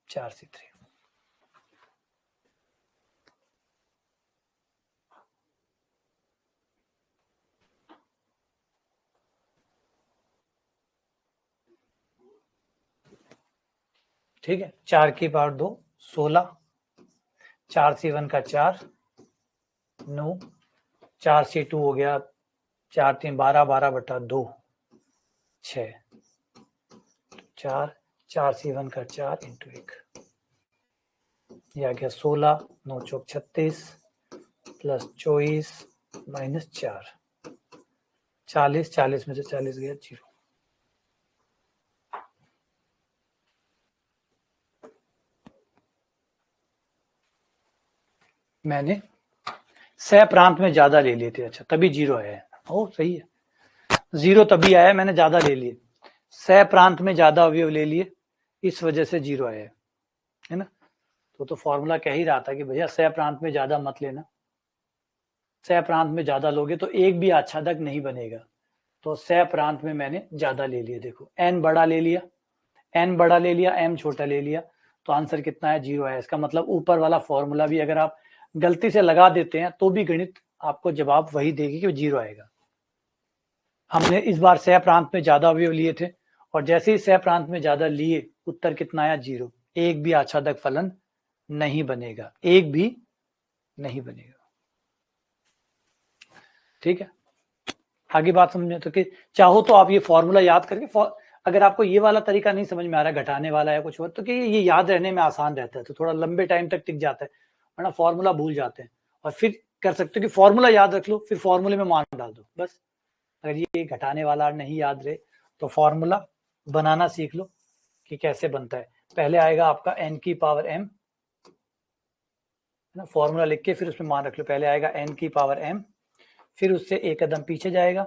4C3। ठीक है, 4 की पावर 2 16, 4C1 का 4 9, 4C2 हो गया 4 3 12 12 बटा 2 6, 4 4C1 का 4 इंटू 1, यह आ गया 16 9 चौक 36 प्लस 24 माइनस 4 40, 40 में से 40 गया 0। मैंने सह प्रांत में ज्यादा ले लिए थे, अच्छा तभी 0 आया है। ओ सही है, 0 तभी आया, मैंने ज्यादा ले लिए, सह प्रांत में ज्यादा अवयव ले लिए, इस वजह से 0 आया है ना। तो फॉर्मूला कह ही रहा था कि भैया सह प्रांत में ज्यादा मत लेना, सह प्रांत में ज्यादा लोगे तो एक भी आच्छादक नहीं बनेगा। तो सह प्रांत में मैंने ज्यादा ले लिया। देखो n बड़ा ले लिया, n बड़ा ले लिया, m छोटा ले लिया, तो आंसर कितना है, 0 है। इसका मतलब ऊपर वाला फॉर्मूला भी अगर आप गलती से लगा देते हैं तो भी गणित आपको जवाब वही देगी कि 0 आएगा। हमने इस बार सह प्रांत में ज्यादा अवयव लिए थे, और जैसे ही सह प्रांत में ज्यादा लिए उत्तर कितना आया, 0। एक भी आच्छादक फलन नहीं बनेगा, एक भी नहीं बनेगा। ठीक है, आगे बात समझे तो कि चाहो तो आप ये फॉर्मूला याद करके, अगर आपको ये वाला तरीका नहीं समझ में आ रहा है, घटाने वाला है कुछ और, तो कि ये याद रहने में आसान रहता है, तो थोड़ा लंबे टाइम तक टिक जाता है, वरना फॉर्मूला भूल जाते हैं। और फिर कर सकते हो कि फॉर्मूला याद रख लो, फिर फॉर्मूले में मान डाल दो बस। अगर ये घटाने वाला नहीं याद रहे तो फॉर्मूला बनाना सीख लो कि कैसे बनता है। पहले आएगा आपका n की पावर m, ना, फॉर्मूला लिख के फिर उसमें मान रख लो। पहले आएगा n की पावर m, फिर उससे एक कदम पीछे जाएगा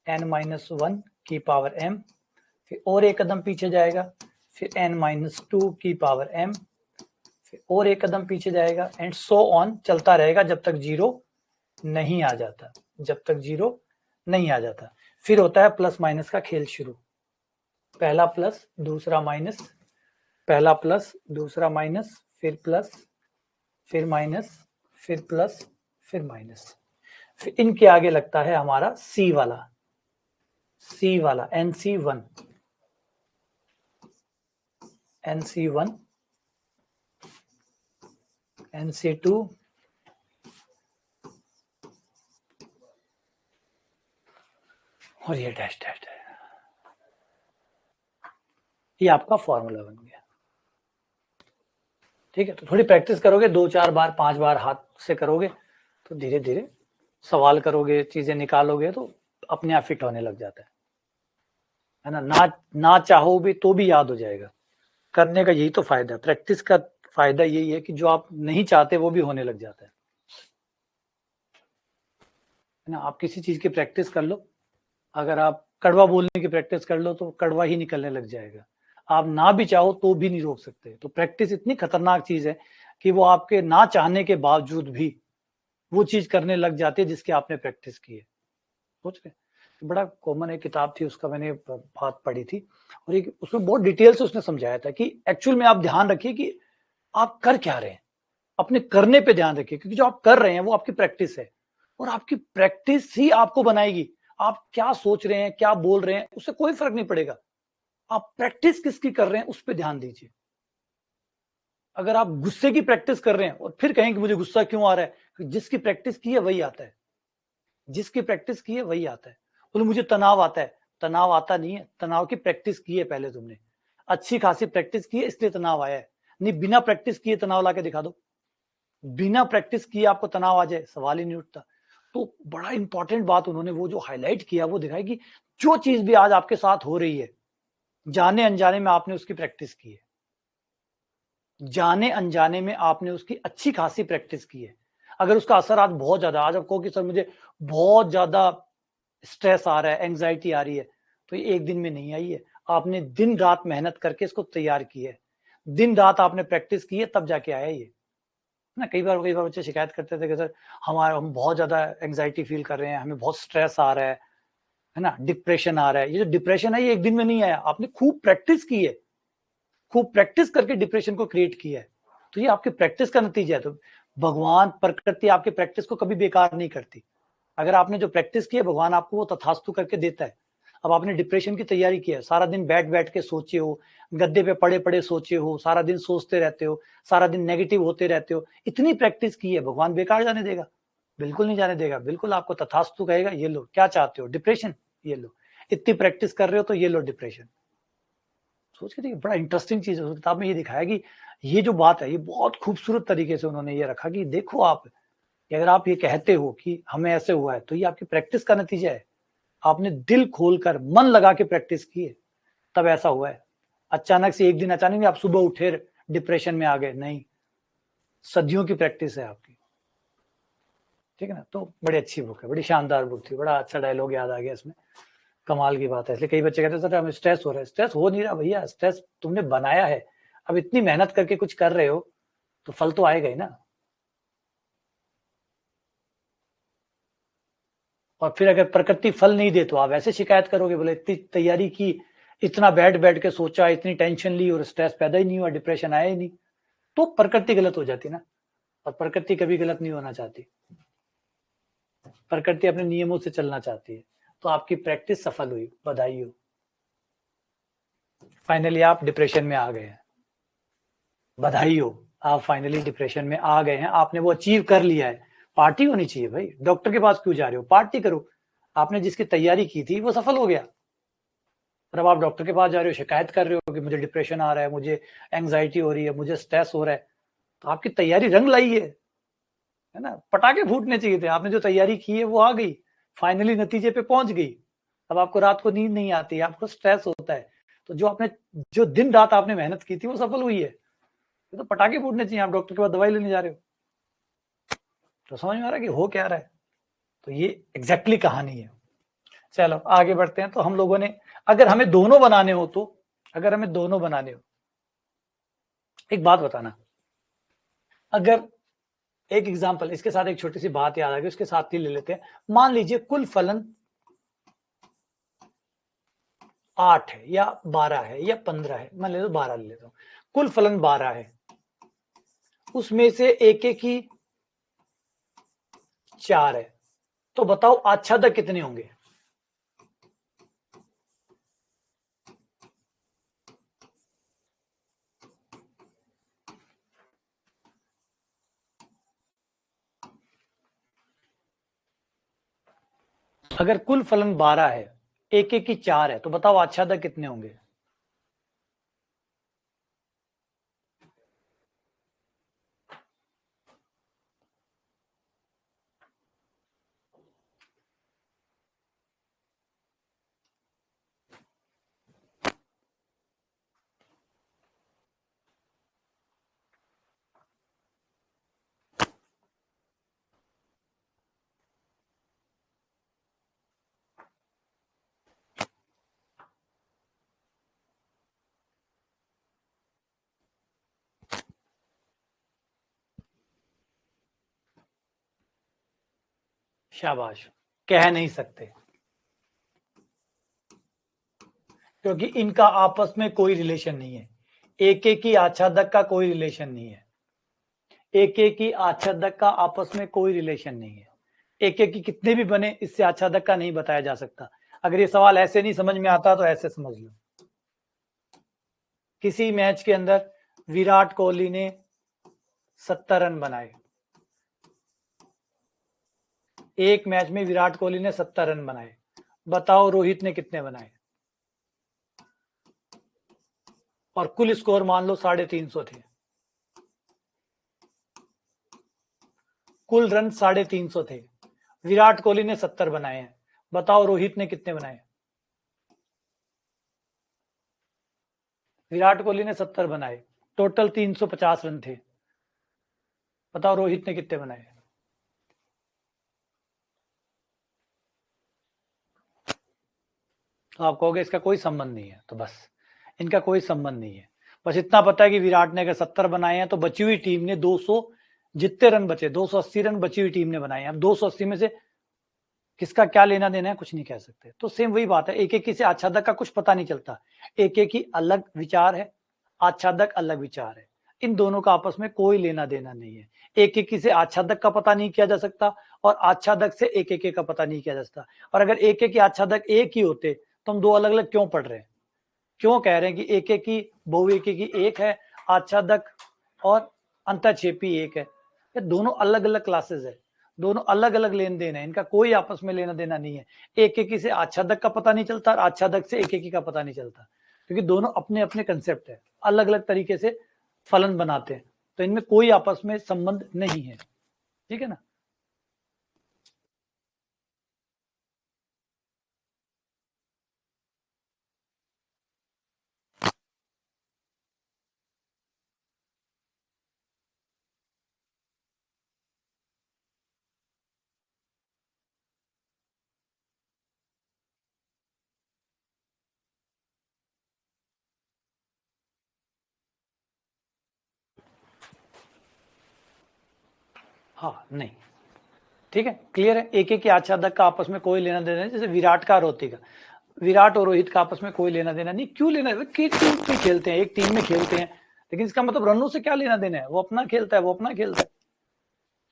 n-1 की पावर m, फिर और एक कदम पीछे जाएगा, फिर n-2 की पावर m, फिर और एक कदम पीछे जाएगा, एंड सो ऑन चलता रहेगा जब तक 0 नहीं आ जाता, जब तक 0 नहीं आ जाता। फिर होता है प्लस माइनस का खेल शुरू, पहला प्लस दूसरा माइनस, पहला प्लस दूसरा माइनस, फिर प्लस, फिर माइनस, फिर प्लस, फिर माइनस। फिर इनके आगे लगता है हमारा C वाला, C वाला NC1, NC1, NC2, और ये डैश डैश। ये आपका फॉर्मूला बन गया। ठीक है, तो थोड़ी प्रैक्टिस करोगे, 2-4 बार 5 बार हाथ से करोगे तो धीरे धीरे सवाल करोगे, चीजें निकालोगे तो अपने आप फिट होने लग जाता है ना। ना चाहो भी तो भी याद हो जाएगा। करने का यही तो फायदा है, प्रैक्टिस का फायदा यही है कि जो आप नहीं चाहते वो भी होने लग जाता है। है ना। आप किसी चीज की प्रैक्टिस कर लो, अगर आप कड़वा बोलने की प्रैक्टिस कर लो तो कड़वा ही निकलने लग जाएगा। आप ना भी चाहो तो भी नहीं रोक सकते। तो प्रैक्टिस इतनी खतरनाक चीज है कि वो आपके ना चाहने के बावजूद भी वो चीज करने लग जाती है जिसकी आपने प्रैक्टिस की है। सोच रहे, बड़ा कॉमन एक किताब थी, उसका मैंने बात पढ़ी थी, और एक उसमें बहुत डिटेल से उसने समझाया था कि एक्चुअल में आप ध्यान रखिए कि आप कर क्या रहे हैं, अपने करने पे ध्यान रखिए, क्योंकि जो आप कर रहे हैं वो आपकी प्रैक्टिस है, और आपकी प्रैक्टिस ही आपको बनाएगी। आप क्या सोच रहे हैं, क्या बोल रहे हैं, उससे कोई फर्क नहीं पड़ेगा। आप प्रैक्टिस किसकी कर रहे हैं उस पर ध्यान दीजिए। अगर आप गुस्से की प्रैक्टिस कर रहे हैं और फिर कहें कि मुझे गुस्सा क्यों आ रहा है, जिसकी प्रैक्टिस की है वही आता है, जिसकी प्रैक्टिस की है वही आता है। बोले मुझे तनाव आता है, तनाव आता नहीं है, तनाव की प्रैक्टिस की है पहले तुमने, अच्छी खासी प्रैक्टिस की है इसलिए तनाव आया है। नहीं, बिना प्रैक्टिस किए तनाव लाके दिखा दो, बिना प्रैक्टिस किए आपको तनाव आ जाए, सवाल ही नहीं उठता। तो बड़ा इंपॉर्टेंट बात उन्होंने वो जो हाईलाइट किया वो दिखाई कि जो चीज भी आज आपके साथ हो रही है, जाने अनजाने में आपने उसकी प्रैक्टिस की है, जाने अनजाने में आपने उसकी अच्छी खासी प्रैक्टिस की है। अगर उसका असर आज बहुत ज्यादा, आज आप कहो कि सर मुझे बहुत ज्यादा स्ट्रेस आ रहा है, एंग्जाइटी आ रही है, तो ये एक दिन में नहीं आई है, आपने दिन रात मेहनत करके इसको तैयार की है, दिन रात आपने प्रैक्टिस की है, तब जाके आया ये ना। कई बार बच्चे शिकायत करते थे कि सर हम बहुत ज्यादा एंग्जाइटी फील कर रहे हैं, हमें बहुत स्ट्रेस आ रहा है ना, डिप्रेशन आ रहा है। ये जो डिप्रेशन है ये एक दिन में नहीं आया, आपने खूब प्रैक्टिस की है, खूब प्रैक्टिस करके डिप्रेशन को क्रिएट किया है। तो ये आपकी प्रैक्टिस का नतीजा है। तो भगवान, प्रकृति आपकी प्रैक्टिस को कभी बेकार नहीं करती। अगर आपने जो प्रैक्टिस की है, भगवान आपको वो तथास्तु करके देता है। अब आपने डिप्रेशन की तैयारी की है, सारा दिन बैठ बैठ के सोचे हो, गद्दे पे पड़े पड़े सोचे हो, सारा दिन सोचते रहते हो, सारा दिन नेगेटिव होते रहते हो, इतनी प्रैक्टिस की है, भगवान बेकार जाने देगा? बिल्कुल नहीं जाने देगा। बिल्कुल आपको तथास्तु कहेगा, ये लो, क्या चाहते हो, डिप्रेशन, ये लो, इतनी प्रैक्टिस कर रहे हो तो ये लो डिप्रेशन। सोच के देखिए, बड़ा इंटरेस्टिंग चीज है। उस किताब में ये दिखाया कि ये जो बात है, ये बहुत खूबसूरत तरीके से उन्होंने ये रखा कि देखो आप, कि अगर आप ये कहते हो कि हमें ऐसे हुआ है, तो ये आपकी प्रैक्टिस का नतीजा है। आपने दिल खोलकर मन लगा के प्रैक्टिस की है, तब ऐसा हुआ है। अचानक से एक दिन, अचानक नहीं आप सुबह उठे डिप्रेशन में आ गए, नहीं, सदियों की प्रैक्टिस है आपकी। ठीक है ना। तो बड़ी अच्छी बुक है, बड़ी शानदार बुक थी, बड़ा अच्छा डायलॉग याद आ गया इसमें, कमाल की बात है। इसलिए कई बच्चे कहते हैं सर हमें स्ट्रेस हो रहा है, स्ट्रेस हो नहीं रहा भैया, स्ट्रेस तुमने बनाया है। अब इतनी मेहनत करके कुछ कर रहे हो तो फल तो आएगा ही ना। और फिर अगर प्रकृति फल नहीं दे तो आप ऐसे शिकायत करोगे, बोले इतनी तैयारी की, इतना बैठ बैठ के सोचा, इतनी टेंशन ली और स्ट्रेस पैदा ही नहीं हुआ, डिप्रेशन आया ही नहीं, तो प्रकृति गलत हो जाती ना। और प्रकृति कभी गलत नहीं होना चाहती, प्रकृति अपने नियमों से चलना चाहती है। तो आपकी प्रैक्टिस सफल हुई, बधाई हो, फाइनली आप डिप्रेशन में आ गए हैं, बधाई हो, आप फाइनली डिप्रेशन में आ गए हैं, आपने वो अचीव कर लिया है। पार्टी होनी चाहिए भाई, डॉक्टर के पास क्यों जा रहे हो, पार्टी करो। आपने जिसकी तैयारी की थी वो सफल हो गया, और अब आप डॉक्टर के पास जा रहे हो, शिकायत कर रहे हो कि मुझे डिप्रेशन आ रहा है, मुझे एंग्जाइटी हो रही है, मुझे स्ट्रेस हो रहा है। तो आपकी तैयारी रंग लाई है ना। पटाखे फूटने चाहिए थे, आपने जो तैयारी की है वो आ गई, फाइनली नतीजे पे पहुंच गई। अब आपको रात को नींद नहीं आती, आपको स्ट्रेस होता है, तो जो दिन रात आपने मेहनत की थी वो सफल हुई है। तो पटाखे फूटने चाहिए, आप डॉक्टर के पास दवाई लेने जा रहे हो। तो समझ में आ रहा है कि हो क्या रहा है। तो ये एग्जैक्टली कहानी है। चलो आगे बढ़ते हैं। तो हम लोगों ने, अगर हमें दोनों बनाने हो, तो अगर हमें दोनों बनाने हो, एक बात बताना, अगर एक एग्जांपल, इसके साथ एक छोटी सी बात याद आ गई, उसके साथ ही ले लेते हैं। मान लीजिए कुल फलन 8 है या 12 है या 15 है, मान ले 12 ले लेता हूं। कुल फलन 12 है, उसमें से एक एक ही 4 है, तो बताओ आच्छादक कितने होंगे? अगर कुल फलन 12 है, एक एक की 4 है, तो बताओ आच्छादक कितने होंगे? शाबाश। कह नहीं सकते क्योंकि इनका आपस में कोई रिलेशन नहीं है। एक एक की आच्छादक का कोई रिलेशन नहीं है। एक एक की आच्छादक का आपस में कोई रिलेशन नहीं है। एक एक की कितने भी बने, इससे आच्छादक का नहीं बताया जा सकता। अगर ये सवाल ऐसे नहीं समझ में आता तो ऐसे समझ लो। किसी मैच के अंदर विराट कोहली ने 70 रन बनाए। एक मैच में विराट कोहली ने 70 रन बनाए। बताओ रोहित ने कितने बनाए? और कुल स्कोर मान लो 350 थे। कुल रन 350 थे। विराट कोहली ने 70 बनाए हैं। बताओ रोहित ने कितने बनाए? विराट कोहली ने 70 बनाए, टोटल 350 रन थे। बताओ रोहित ने कितने बनाए? तो आप कहोगे इसका कोई संबंध नहीं है, तो बस इनका कोई संबंध नहीं है। बस इतना पता है कि विराट ने अगर 70 बनाए हैं तो बची हुई टीम ने 200, जितने रन बचे 280 रन बची हुई टीम ने बनाए हैं। अब 280 में से किसका क्या लेना देना है कुछ नहीं कह सकते। तो सेम वही बात है, एक एक की से आच्छादक का कुछ पता नहीं चलता। एक एक की अलग विचार है, आच्छादक अलग विचार है। इन दोनों का आपस में कोई लेना देना नहीं है। एक एक की से आच्छादक का पता नहीं किया जा सकता और आच्छादक से एक एक का पता नहीं किया जा सकता। और अगर एक एक की आच्छादक एक ही होते तो हम दो अलग अलग क्यों पढ़ रहे हैं? क्यों कह रहे हैं कि एक एक की बहु एक की एक है, आच्छादक और अंतःक्षेपी एक है? ये दोनों अलग अलग क्लासेस है, दोनों अलग अलग लेन देन है, इनका कोई आपस में लेना देना नहीं है। एक एक से आच्छादक का पता नहीं चलता और आच्छादक से एक का पता नहीं चलता, क्योंकि दोनों अपने अपने कंसेप्ट है, अलग अलग तरीके से फलन बनाते हैं। तो इनमें कोई आपस में संबंध नहीं है। ठीक है ना? हाँ, नहीं, ठीक है, क्लियर है। एक एक के आच्छादक का आपस में कोई लेना देना नहीं। जैसे विराट का रोहित का, विराट और रोहित का आपस में कोई लेना देना नहीं। क्यों लेना? टीम में खेलते हैं, एक टीम में खेलते हैं, लेकिन इसका मतलब रनों से क्या लेना देना है? वो अपना खेलता है, वो अपना खेलता है।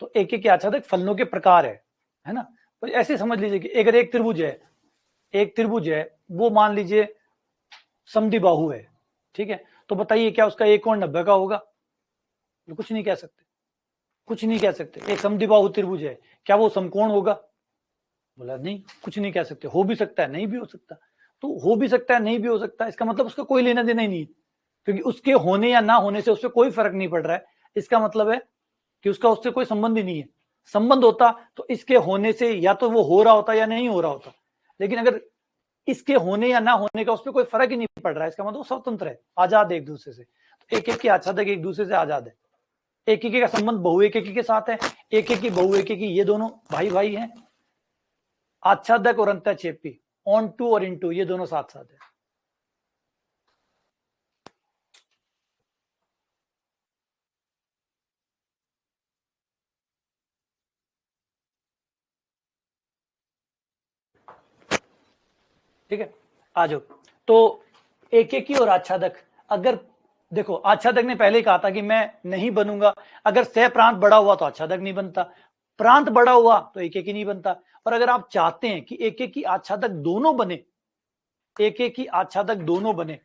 तो एक एक के आच्छादक फलनों के प्रकार है ना? तो ऐसे समझ लीजिए कि अगर एक त्रिभुज है, एक त्रिभुज है, वो मान लीजिए समद्विबाहु है, ठीक है, तो बताइए क्या उसका एक कोण 90 का होगा? कुछ नहीं कह सकते, कुछ नहीं कह सकते। एक समद्विबाहु त्रिभुज है, क्या वो समकोण होगा? बोला नहीं, कुछ नहीं कह सकते। हो भी सकता है, नहीं भी हो सकता। तो हो भी सकता है, नहीं भी हो सकता, इसका मतलब उसका कोई लेना देना ही नहीं, क्योंकि उसके होने या ना होने से उससे कोई फर्क नहीं पड़ रहा है। इसका मतलब है कि उसका उससे कोई संबंध ही नहीं है। संबंध होता तो इसके होने से या तो वो हो रहा होता या नहीं हो रहा होता, लेकिन अगर इसके होने या ना होने का उस पर कोई फर्क ही नहीं पड़ रहा है, इसका मतलब स्वतंत्र है, आजाद है एक दूसरे से। तो एक एक की आच्छादक एक दूसरे से आजाद है। एक एक का संबंध बहु एक के साथ है, एक एक की बहु एक की, ये दोनों भाई भाई हैं। आच्छादक और अंतःक्षेपी, ऑन टू और इनटू, ये दोनों साथ साथ है। ठीक है, आ जाओ। तो एक एक की और आच्छादक, अगर देखो आच्छादक ने पहले ही कहा था कि मैं नहीं बनूंगा। अगर सह प्रांत बड़ा हुआ तो आच्छादक नहीं बनता, प्रांत बड़ा हुआ तो एक एक ही नहीं बनता। और अगर आप चाहते हैं कि एक एक की आच्छादक दोनों बने, एक एक की आच्छादक दोनों बने,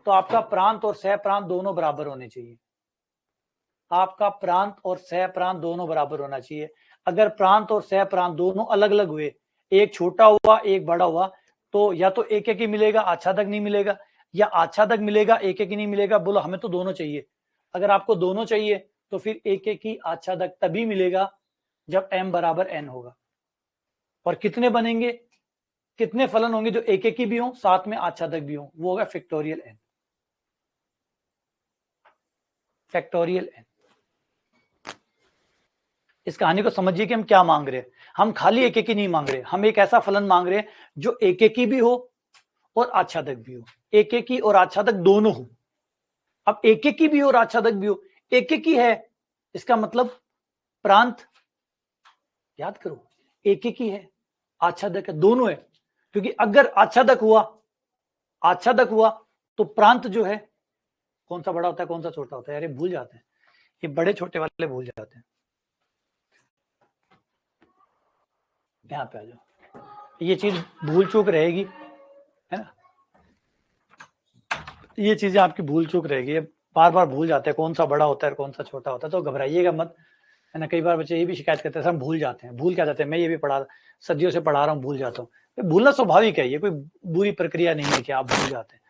तो आपका प्रांत और सह प्रांत दोनों बराबर होने चाहिए। आपका प्रांत और सह प्रांत दोनों बराबर होना चाहिए। अगर प्रांत और सह प्रांत दोनों अलग अलग हुए, एक छोटा हुआ एक बड़ा हुआ, तो या तो एक एक ही मिलेगा, आच्छादक नहीं मिलेगा, या आच्छादक मिलेगा एक एक ही नहीं मिलेगा। बोलो हमें तो दोनों चाहिए। अगर आपको दोनों चाहिए तो फिर एक एक ही आच्छादक तभी मिलेगा जब m बराबर n होगा। और कितने बनेंगे, कितने फलन होंगे जो एक एक ही भी हो साथ में आच्छादक भी हो? वो होगा फैक्टोरियल n, फैक्टोरियल n। इस कहानी को समझिए कि हम क्या मांग रहे हैं। हम खाली एक एक ही नहीं मांग रहे, हम एक ऐसा फलन मांग रहे हैं जो एक एक ही भी हो और आच्छादक भी हो, एक एक ही और आच्छादक दोनों हो। अब एक एक ही भी हो और आच्छादक भी हो, एक एक ही है, इसका मतलब प्रांत, याद करो, एक एक ही है, आच्छादक है, दोनों है। क्योंकि अगर आच्छादक हुआ तो प्रांत जो है कौन सा बड़ा होता है कौन सा छोटा होता है, अरे भूल जाते हैं, ये बड़े छोटे वाले भूल जाते हैं। यहाँ पे आ जाओ, ये चीज भूल चूक रहेगी, है ना, ये चीजें आपकी भूल चूक रहेगी, बार बार भूल जाते हैं कौन सा बड़ा होता है कौन सा छोटा होता है, तो घबराइएगा मत, है ना। कई बार बच्चे ये भी शिकायत करते हैं, सर हम भूल जाते हैं, भूल क्या जाते हैं, मैं ये भी सदियों से पढ़ा रहा हूँ, भूल जाता हूँ। भूलना स्वाभाविक है, ये कोई बुरी प्रक्रिया नहीं है कि आप भूल जाते हैं,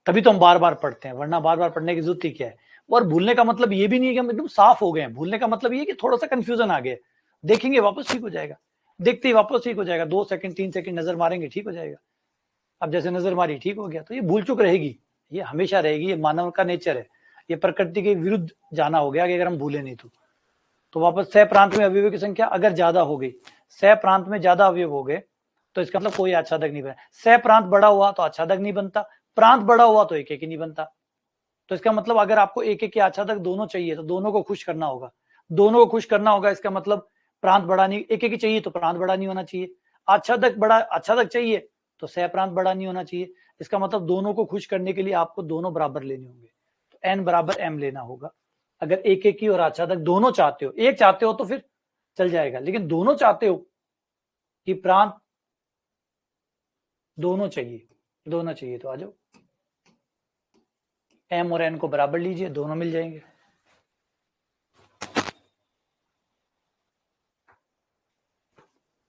तभी तो हम बार बार पढ़ते हैं, वरना बार बार पढ़ने की जरूरत ही क्या है। और भूलने का मतलब ये भी नहीं है कि हम एकदम साफ हो गए हैं, भूलने का मतलब ये है कि थोड़ा सा कंफ्यूजन आ गया, देखेंगे वापस ठीक हो जाएगा, देखते ही वापस ठीक हो जाएगा, 2 सेकंड 3 सेकंड नजर मारेंगे ठीक हो जाएगा। अब जैसे नजर मारी ठीक हो गया, तो ये भूल चूक रहेगी, ये हमेशा रहेगी, ये मानव का नेचर है, ये प्रकृति के विरुद्ध जाना हो गया कि अगर हम भूले नहीं तो वापस सह प्रांत में अवयवों की संख्या अगर ज्यादा हो गई, सह प्रांत में ज्यादा अवयव हो गए, तो इसका मतलब कोई आच्छादक नहीं बना। सह प्रांत बड़ा हुआ तो आच्छादक नहीं बनता, प्रांत बड़ा हुआ तो एक एक ही नहीं बनता। तो इसका मतलब अगर आपको एक एक के आच्छादक दोनों चाहिए तो दोनों को खुश करना होगा, दोनों को खुश करना होगा। इसका मतलब प्रांत बड़ा नहीं, एक एक ही चाहिए तो प्रांत बड़ा नहीं होना चाहिए, आच्छादक चाहिए तो सह प्रांत बड़ा नहीं होना चाहिए। इसका मतलब दोनों को खुश करने के लिए आपको दोनों बराबर लेने होंगे, तो n बराबर m लेना होगा। अगर एक एक की और आच्छादक दोनों चाहते हो, एक चाहते हो तो फिर चल जाएगा, लेकिन दोनों चाहते हो कि प्रांत दोनों चाहिए तो आ जाओ, m और n को बराबर लीजिए, दोनों मिल जाएंगे।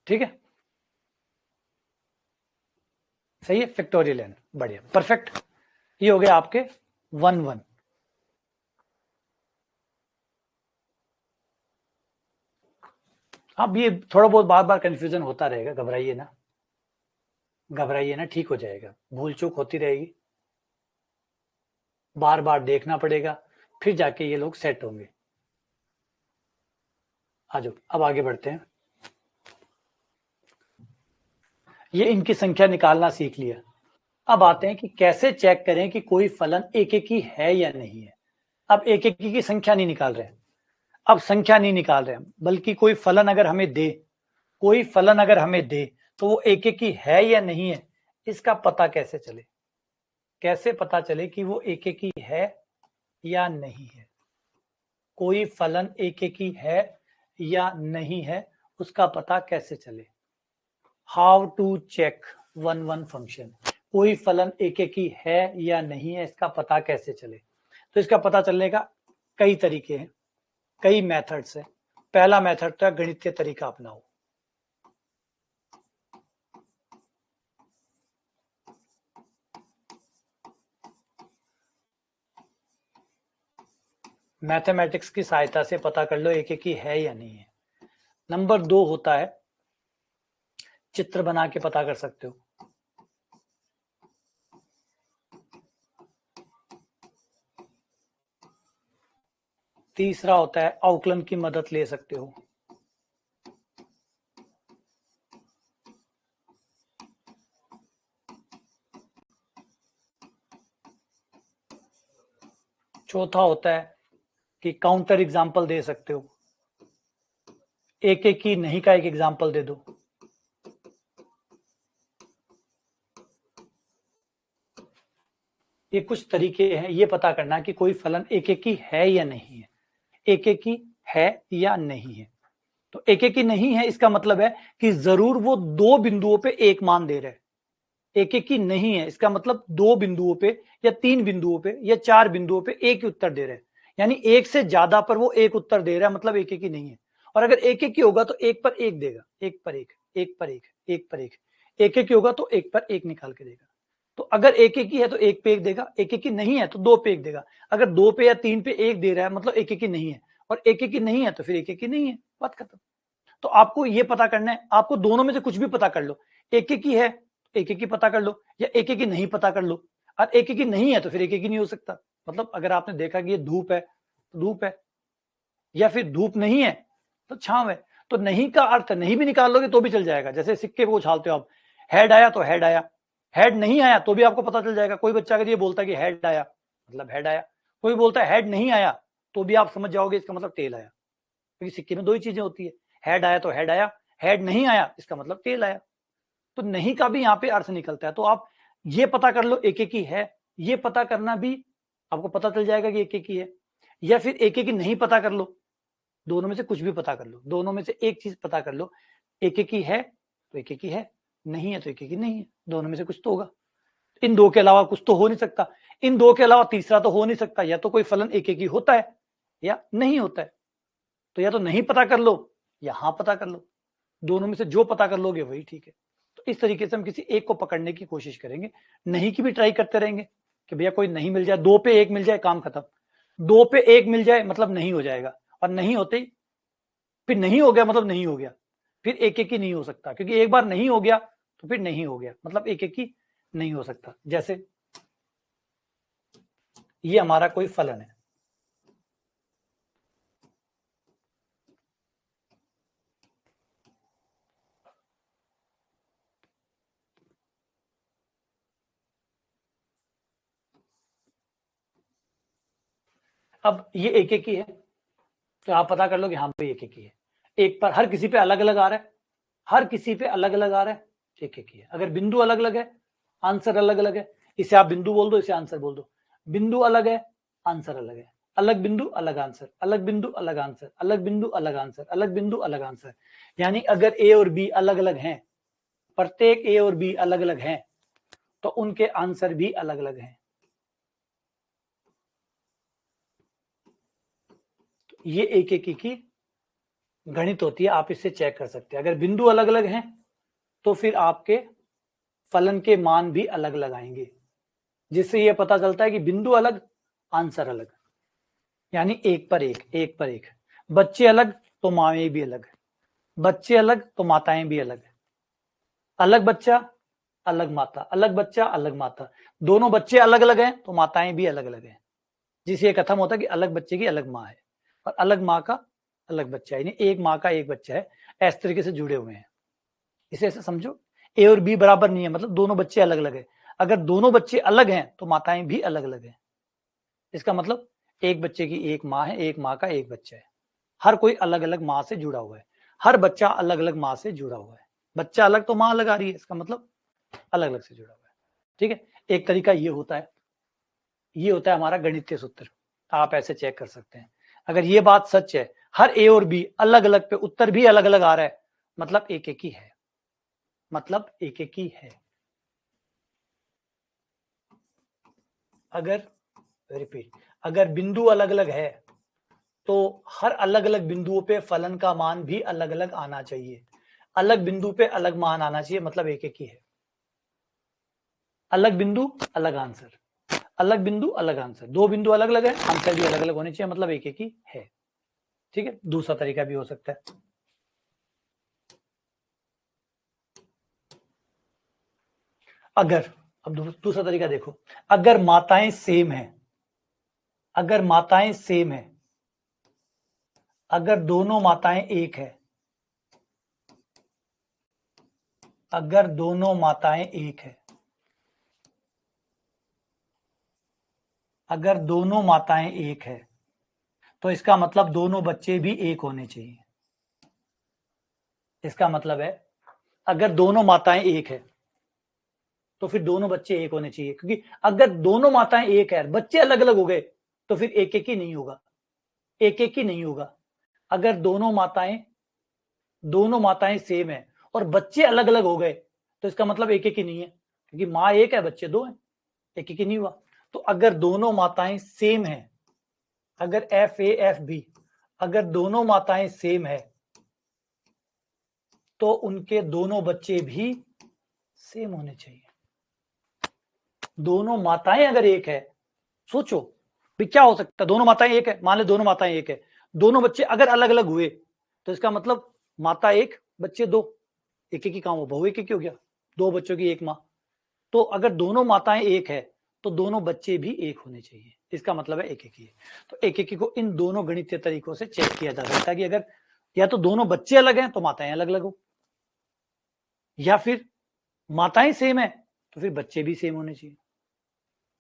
ठीक है, सही है, फैक्टोरियल n, बढ़िया, परफेक्ट। ये हो गया आपके 1 1। अब ये थोड़ा बहुत बार बार कंफ्यूजन होता रहेगा, घबराइए ना, ठीक हो जाएगा, भूल चूक होती रहेगी, बार बार देखना पड़ेगा, फिर जाके ये लोग सेट होंगे। आ जाओ, अब आगे बढ़ते हैं। ये इनकी संख्या निकालना सीख लिया, अब आते हैं कि कैसे चेक करें कि कोई फलन एक एक ही है या नहीं है। अब एक एक की संख्या नहीं निकाल रहे हैं, अब संख्या नहीं निकाल रहे हैं, बल्कि कोई फलन अगर हमें दे तो वो एक एक ही है या नहीं है, इसका पता कैसे चले, कैसे पता चले कि वो एक एक ही है या नहीं है। कोई फलन एक एक ही है या नहीं है, उसका पता कैसे चले। हाउ टू चेक 1 1 फंक्शन, कोई फलन एक एक ही है या नहीं है, इसका पता कैसे चले। तो इसका पता चलने का कई तरीके हैं, कई मेथड्स है। पहला मेथड तो है गणितीय तरीका अपनाओ। मैथमेटिक्स की सहायता से पता कर लो एक एक ही है या नहीं है। नंबर 2 होता है चित्र बना के पता कर सकते हो। तीसरा होता है अवकलन की मदद ले सकते हो। चौथा होता है कि काउंटर एग्जाम्पल दे सकते हो, एक एक ही नहीं का एक एग्जाम्पल दे दो। ये कुछ तरीके हैं ये पता करना कि कोई फलन एक एक ही है या नहीं है, एक एक ही है या नहीं है। तो एक एक ही नहीं है इसका मतलब है कि जरूर वो दो बिंदुओं पे एक मान दे रहे हैं। एक एक ही नहीं है इसका मतलब दो बिंदुओं पे या तीन बिंदुओं पे या चार बिंदुओं पे एक ही उत्तर दे रहे हैं, यानी एक से ज्यादा पर वो एक उत्तर दे रहा है, मतलब एक एक ही नहीं है। और अगर एक एक ही होगा तो एक पर एक देगा, एक पर एक, एक पर एक, एक पर एक एक ही होगा तो एक पर एक निकाल के देगा। तो अगर एक एक ही है तो एक पे एक देगा, एक एक ही नहीं है तो दो पे एक देगा। अगर दो पे या तीन पे एक दे रहा है मतलब एक एक ही नहीं है, और एक एक ही नहीं है तो फिर एक एक ही नहीं है, बात खत्म। तो आपको ये पता करना है, आपको दोनों में से कुछ भी पता कर लो, एक एक ही है एक एक ही पता कर लो, या एक एक ही नहीं पता कर लो। और एक एक ही नहीं है तो फिर एक एक ही नहीं हो सकता। मतलब अगर आपने देखा कि ये धूप है तो धूप है, या फिर धूप नहीं है तो छांव है। तो नहीं का अर्थ नहीं भी निकाल लोगे तो भी चल जाएगा। जैसे सिक्के को उछालते हो आप, हेड आया तो हेड आया, हेड नहीं आया तो भी आपको पता चल जाएगा। कोई बच्चा अगर ये बोलता है कि हेड आया मतलब हेड आया, कोई बोलता है हेड नहीं आया तो भी आप समझ जाओगे इसका मतलब टेल आया, क्योंकि सिक्के में दो ही चीजें होती है, हेड आया तो हेड आया, हेड नहीं आया इसका मतलब टेल आया। तो नहीं का भी यहाँ पे अर्थ निकलता है। तो आप ये पता कर लो एक एक ही है, ये पता करना भी आपको पता चल जाएगा कि एक एक ही है, या फिर एक एक ही नहीं पता कर लो, दोनों में से कुछ भी पता कर लो, दोनों में से एक चीज पता कर लो, एक एक ही है तो एक एक ही है, नहीं है तो एक एक ही नहीं है, दोनों में से कुछ तो होगा। इन दो के अलावा कुछ तो हो नहीं सकता, इन दो के अलावा तीसरा तो हो नहीं सकता, या तो कोई फलन एक एक ही होता है या नहीं होता है। तो या तो नहीं पता कर लो या हाँ पता कर लो, दोनों में से जो पता कर लोगे वही ठीक है। तो इस तरीके से हम किसी एक को पकड़ने की कोशिश करेंगे, नहीं की भी ट्राई करते रहेंगे कि भैया कोई नहीं मिल जाए, 2 पे 1 मिल जाए काम खत्म, 2 पे 1 मिल जाए मतलब नहीं हो जाएगा, और नहीं होते ही फिर नहीं हो गया मतलब नहीं हो गया, फिर एक एक ही नहीं हो सकता, क्योंकि एक बार नहीं हो गया तो फिर नहीं हो गया, मतलब एक एक ही नहीं हो सकता। जैसे ये हमारा कोई फलन है, अब ये एक एक ही है, तो आप पता कर लो कि हाँ भाई एक एक ही है, एक पर हर किसी पे अलग अलग आ रहा है, हर किसी पे अलग अलग आ रहा है, एक एक ही है। अगर बिंदु अलग अलग है, आंसर अलग अलग है, इसे आप बिंदु बोल दो, इसे आंसर बोल दो, बिंदु अलग है, आंसर अलग है, अलग बिंदु अलग आंसर, अलग बिंदु अलग आंसर, अलग बिंदु अलग आंसर, अलग बिंदु अलग आंसर। यानी अगर ए और बी अलग अलग हैं, प्रत्येक ए और बी अलग अलग हैं, तो उनके आंसर भी अलग अलग हैं। ये एक एक की गणित होती है, आप इससे चेक कर सकते हैं। अगर बिंदु अलग अलग हैं तो फिर आपके फलन के मान भी अलग अलग आएंगे, जिससे यह पता चलता है कि बिंदु अलग आंसर अलग, यानी एक पर एक, एक पर एक। बच्चे अलग तो माएँ भी अलग, बच्चे अलग तो माताएं भी अलग, अलग बच्चा अलग माता, अलग बच्चा अलग माता, दोनों बच्चे अलग अलग हैं तो माताएं भी अलग अलग हैं, जिससे ये कथन होता है कि अलग बच्चे की अलग माँ है और अलग माँ का अलग बच्चा है, यानी एक माँ का एक बच्चा है, इस तरीके से जुड़े हुए हैं। इसे ऐसे समझो, ए और बी बराबर नहीं है, मतलब दोनों बच्चे अलग अलग है। अगर दोनों बच्चे अलग हैं तो माताएं भी अलग अलग हैं, इसका मतलब एक बच्चे की एक माँ है, एक माँ का एक बच्चा है, हर कोई अलग अलग माँ से जुड़ा हुआ है, हर बच्चा अलग अलग माँ से जुड़ा हुआ है, बच्चा अलग तो माँ अलग आ रही है, इसका मतलब अलग अलग से जुड़ा हुआ है। ठीक है, एक तरीका ये होता है, ये होता है हमारा गणितीय सूत्र, आप ऐसे चेक कर सकते हैं। अगर ये बात सच है, हर ए और बी अलग अलग पे उत्तर भी अलग अलग आ रहा है, मतलब एक एक ही है, मतलब एक एक ही है। अगर रिपीट, अगर बिंदु अलग अलग है तो हर अलग अलग बिंदुओं पे फलन का मान भी अलग अलग आना चाहिए, अलग बिंदु पे अलग मान आना चाहिए, मतलब एक एक ही है। अलग बिंदु अलग आंसर, अलग बिंदु अलग आंसर, दो बिंदु अलग अलग है, आंसर भी अलग अलग होने चाहिए, मतलब एक एक ही है। ठीक है, दूसरा तरीका भी हो सकता है। अगर, अब दूसरा तरीका देखो, अगर माताएं सेम है, अगर माताएं सेम है, अगर दोनों माताएं एक है, अगर दोनों माताएं एक है, अगर दोनों माताएं एक है, तो इसका मतलब दोनों बच्चे भी एक होने चाहिए। इसका मतलब है अगर दोनों माताएं एक है तो फिर दोनों बच्चे एक होने चाहिए, क्योंकि अगर दोनों माताएं एक है, बच्चे अलग अलग हो गए, तो फिर एक एक ही नहीं होगा, एक एक ही नहीं होगा। अगर दोनों माताएं सेम है और बच्चे अलग अलग हो गए, तो इसका मतलब एक एक ही नहीं है, क्योंकि माँ एक है बच्चे दो हैं, एक एक ही नहीं हुआ। तो अगर दोनों माताएं सेम है, अगर एफ ए एफ बी, अगर दोनों माताएं सेम है तो उनके दोनों बच्चे भी सेम होने चाहिए। दोनों माताएं अगर एक है, सोचो भी क्या हो सकता है, दोनों माताएं एक है, मान ले दोनों माताएं एक है, दोनों बच्चे अगर अलग अलग हुए तो इसका मतलब माता एक बच्चे दो, एक एक ही काम हो, बहू एक एक हो गया, दो बच्चों की एक माँ। तो अगर दोनों माताएं एक है तो दोनों बच्चे भी एक होने चाहिए, इसका मतलब है एक एक ही है। तो एक एक को इन दोनों गणितीय तरीकों से चेक किया जा सकता है कि अगर या तो दोनों बच्चे अलग हैं तो माताएं अलग अलग हो, या फिर माताएं सेम है तो फिर बच्चे भी सेम होने चाहिए,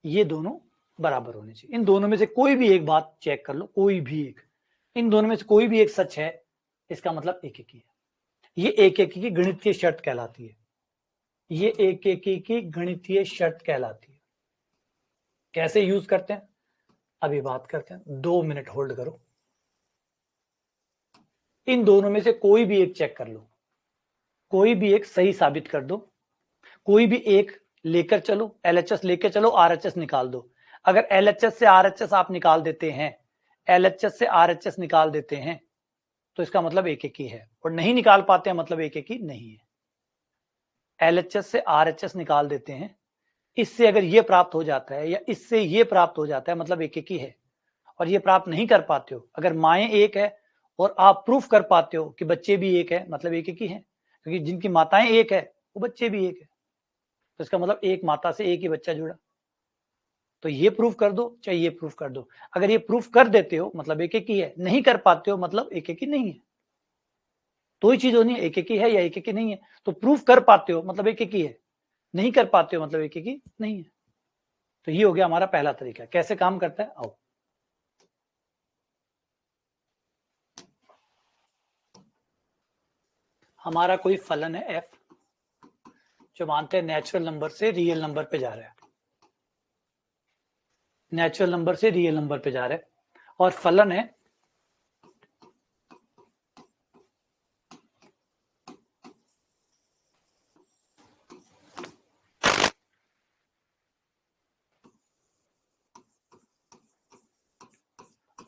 ये दोनों बराबर होने चाहिए। इन दोनों में से कोई भी एक बात चेक कर लो, कोई भी एक, इन दोनों में से कोई भी एक सच है, इसका मतलब एक एक ही है। ये एक एक की गणितीय शर्त कहलाती है। ये एक एक की गणितीय शर्त कहलाती है। कैसे यूज करते हैं अभी बात करते हैं। 2 मिनट होल्ड करो। इन दोनों में से कोई भी एक चेक कर लो, कोई भी एक सही साबित कर दो, कोई भी एक लेकर चलो, एलएचएस लेकर चलो, आरएचएस निकाल दो। अगर एलएचएस से आरएचएस आप निकाल देते हैं, एलएचएस से आरएचएस निकाल देते हैं, तो इसका मतलब एक एक ही है, और नहीं निकाल पाते हैं मतलब एक एक ही नहीं है। एलएचएस से आरएचएस निकाल देते हैं, इससे अगर ये प्राप्त हो जाता है या इससे ये प्राप्त हो जाता है मतलब एक एक ही है। और ये प्राप्त नहीं कर पाते हो, अगर माएँ एक है और आप प्रूफ कर पाते हो कि बच्चे भी एक है, मतलब एक एक ही है, क्योंकि जिनकी माताएं एक है वो बच्चे भी एक है, तो इसका मतलब एक माता से एक ही बच्चा जुड़ा। तो ये प्रूफ कर दो चाहे ये प्रूफ कर दो, अगर ये प्रूफ कर देते हो मतलब एक एक ही है, नहीं कर पाते हो मतलब एक एक ही नहीं है। तो ही चीज होनी है, एक एक ही है या एक एक ही नहीं है। तो प्रूफ कर पाते हो मतलब एक एक ही है, नहीं कर पाते हो मतलब एक एक ही नहीं है। तो ये हो गया हमारा पहला तरीका। कैसे काम करता है आओ। हमारा कोई फलन है एफ, जो मानते हैं नेचुरल नंबर से रियल नंबर पे जा रहा है, नेचुरल नंबर से रियल नंबर पे जा रहा है, और फलन है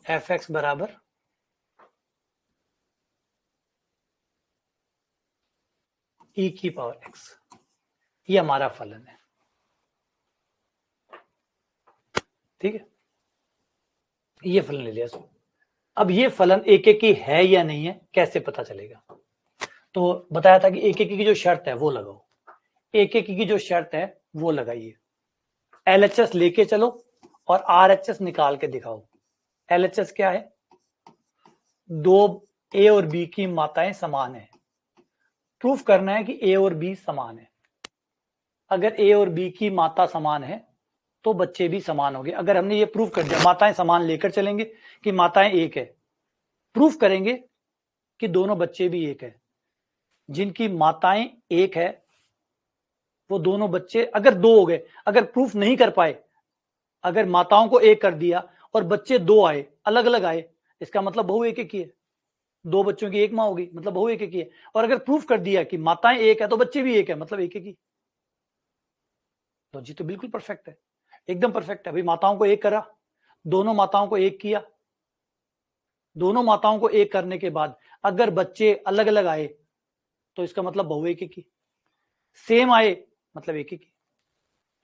एफ एक्स बराबर ई की पावर एक्स। ये हमारा फलन है, ठीक है, ये फलन ले लिया इसको। अब ये फलन एक एक ही है या नहीं है कैसे पता चलेगा। तो बताया था कि एक एक की जो शर्त है वो लगाओ, एक एक की जो शर्त है वो लगाइए। एलएचएस लेके चलो और आरएचएस निकाल के दिखाओ। एलएचएस क्या है, दो ए और बी की माताएं समान है। प्रूफ करना है कि ए और बी समान है। अगर ए और बी की माता समान है तो बच्चे भी समान होंगे। अगर हमने ये प्रूफ कर दिया, माताएं समान लेकर चलेंगे कि माताएं एक है, प्रूफ करेंगे कि दोनों बच्चे भी एक है। जिनकी माताएं एक है वो दोनों बच्चे, अगर दो हो गए, अगर प्रूफ नहीं कर पाए, अगर माताओं को एक कर दिया और बच्चे दो आए, अलग अलग आए, इसका मतलब बहू एक एक ही है। दो बच्चों की एक माँ होगी मतलब बहू एक एक ही है। और अगर प्रूफ कर दिया कि माताएं एक है तो बच्चे भी एक है, मतलब एक एक ही। तो जी तो बिल्कुल परफेक्ट है, एकदम परफेक्ट है। अभी माताओं को एक करा, दोनों माताओं को एक किया, दोनों माताओं को एक करने के बाद अगर बच्चे अलग अलग आए तो इसका मतलब बहू एक एक ही, सेम आए मतलब एक एक ही।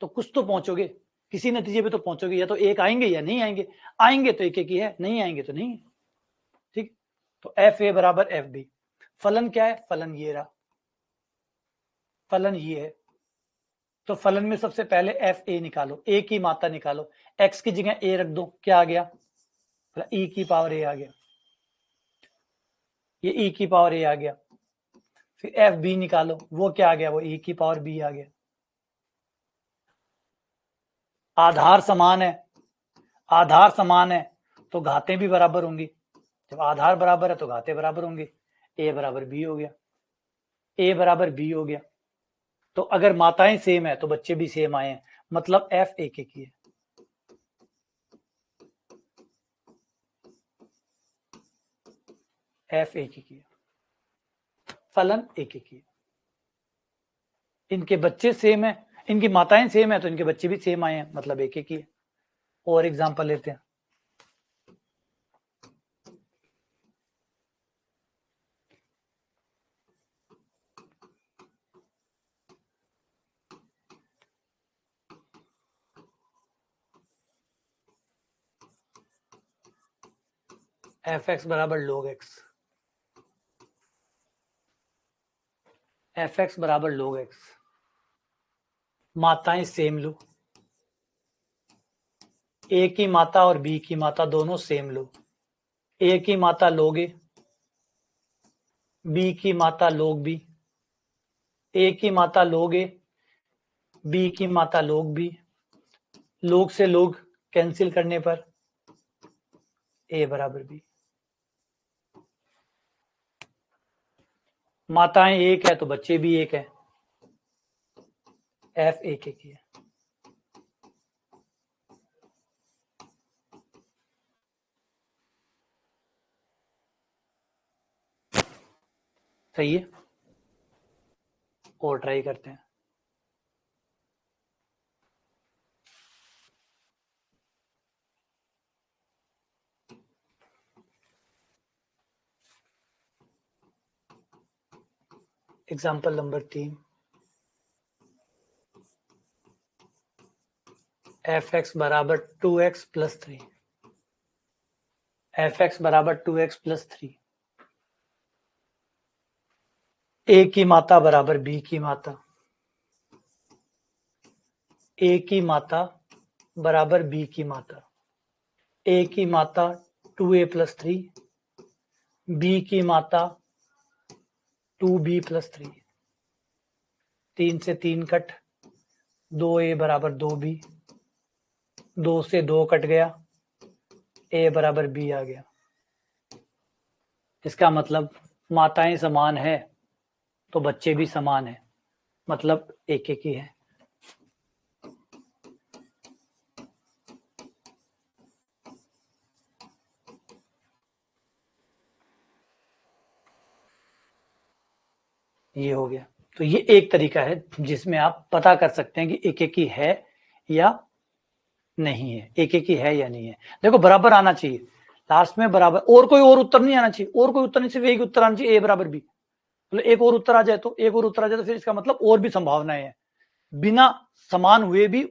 तो कुछ तो पहुंचोगे, किसी नतीजे पे तो पहुंचोगे, या तो एक आएंगे या नहीं आएंगे। आएंगे तो एक एक ही है, नहीं आएंगे तो नहीं है, ठीक। तो एफ ए बराबर एफ बी। फलन क्या है, फलन ये रहा, फलन ये है। तो फलन में सबसे पहले एफ ए निकालो, ए की मात्रा निकालो, एक्स की जगह ए रख दो, क्या आ गया, ई की पावर ए आ गया, ये ई की पावर ए आ गया। फिर एफ बी निकालो, वो क्या आ गया, वो ई की पावर बी आ गया। आधार समान है, आधार समान है तो घातें भी बराबर होंगी। जब आधार बराबर है तो घातें बराबर होंगी। ए बराबर बी हो गया, ए बराबर बी हो गया। तो अगर माताएं सेम है तो बच्चे भी सेम आए हैं, मतलब एफ एक एक ही है। एफ एक एक ही है, फलन एक एक ही है। इनके बच्चे सेम है, इनकी माताएं सेम है तो इनके बच्चे भी सेम आए हैं, मतलब एक एक ही है। और एग्जांपल लेते हैं। एफ एक्स बराबर log x, एफ एक्स बराबर log x। माताएं सेम लो, ए की माता और बी की माता दोनों सेम लो। ए की माता log a, बी की माता log b, ए की माता log a, बी की माता log b। log से log कैंसिल करने पर a बराबर b। माताएं एक है तो बच्चे भी एक है, एफ एक एक ही है। सही है, और ट्राई करते हैं। एग्जाम्पल नंबर 3, एफ एक्स बराबर 2x प्लस 3, एफ एक्स बराबर 2x प्लस 3, ए की माता बराबर बी की माता, ए की माता बराबर बी की माता, ए की माता 2a प्लस 3, बी की माता 2b प्लस 3, 3 से 3 कट, 2a बराबर 2b, 2 से 2 कट गया, a बराबर b आ गया। इसका मतलब माताएं समान है तो बच्चे भी समान है, मतलब एक एक ही है। ये हो गया। तो ये एक तरीका है जिसमें आप पता कर सकते हैं कि एक एक ही है या नहीं है, एक एक ही है या नहीं है। देखो बराबर आना चाहिए, लास्ट में बराबर, और कोई और उत्तर नहीं आना चाहिए, और कोई उत्तर नहीं, सिर्फ एक उत्तर आना चाहिए, ए बराबर बी। मतलब एक और उत्तर आ जाए तो, एक और उत्तर आ जाए तो फिर इसका मतलब और भी संभावनाएं हैं, बिना समान हुए भी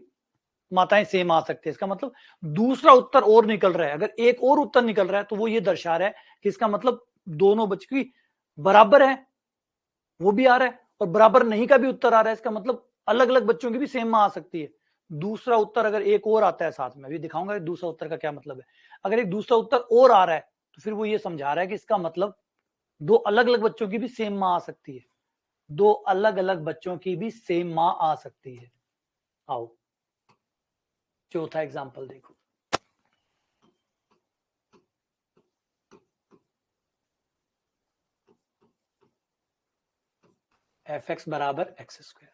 माताएं सेम आ सकती है। इसका मतलब दूसरा उत्तर और निकल रहा है, अगर एक और उत्तर निकल रहा है तो वो ये दर्शा रहा है कि इसका मतलब दोनों बच्चे की बराबर है, वो भी आ रहा है, और बराबर नहीं का भी उत्तर आ रहा है। इसका मतलब अलग अलग बच्चों की भी सेम मां आ सकती है। दूसरा उत्तर अगर एक और आता है साथ में, अभी दिखाऊंगा दूसरा उत्तर का क्या मतलब है। अगर एक दूसरा उत्तर और आ रहा है तो फिर वो ये समझा रहा है कि इसका मतलब दो अलग अलग बच्चों की भी सेम मां आ सकती है, दो अलग अलग बच्चों की भी सेम मां आ सकती है। आओ चौथा एग्जांपल देखो, एफ एक्स बराबर एक्स स्क्वायर,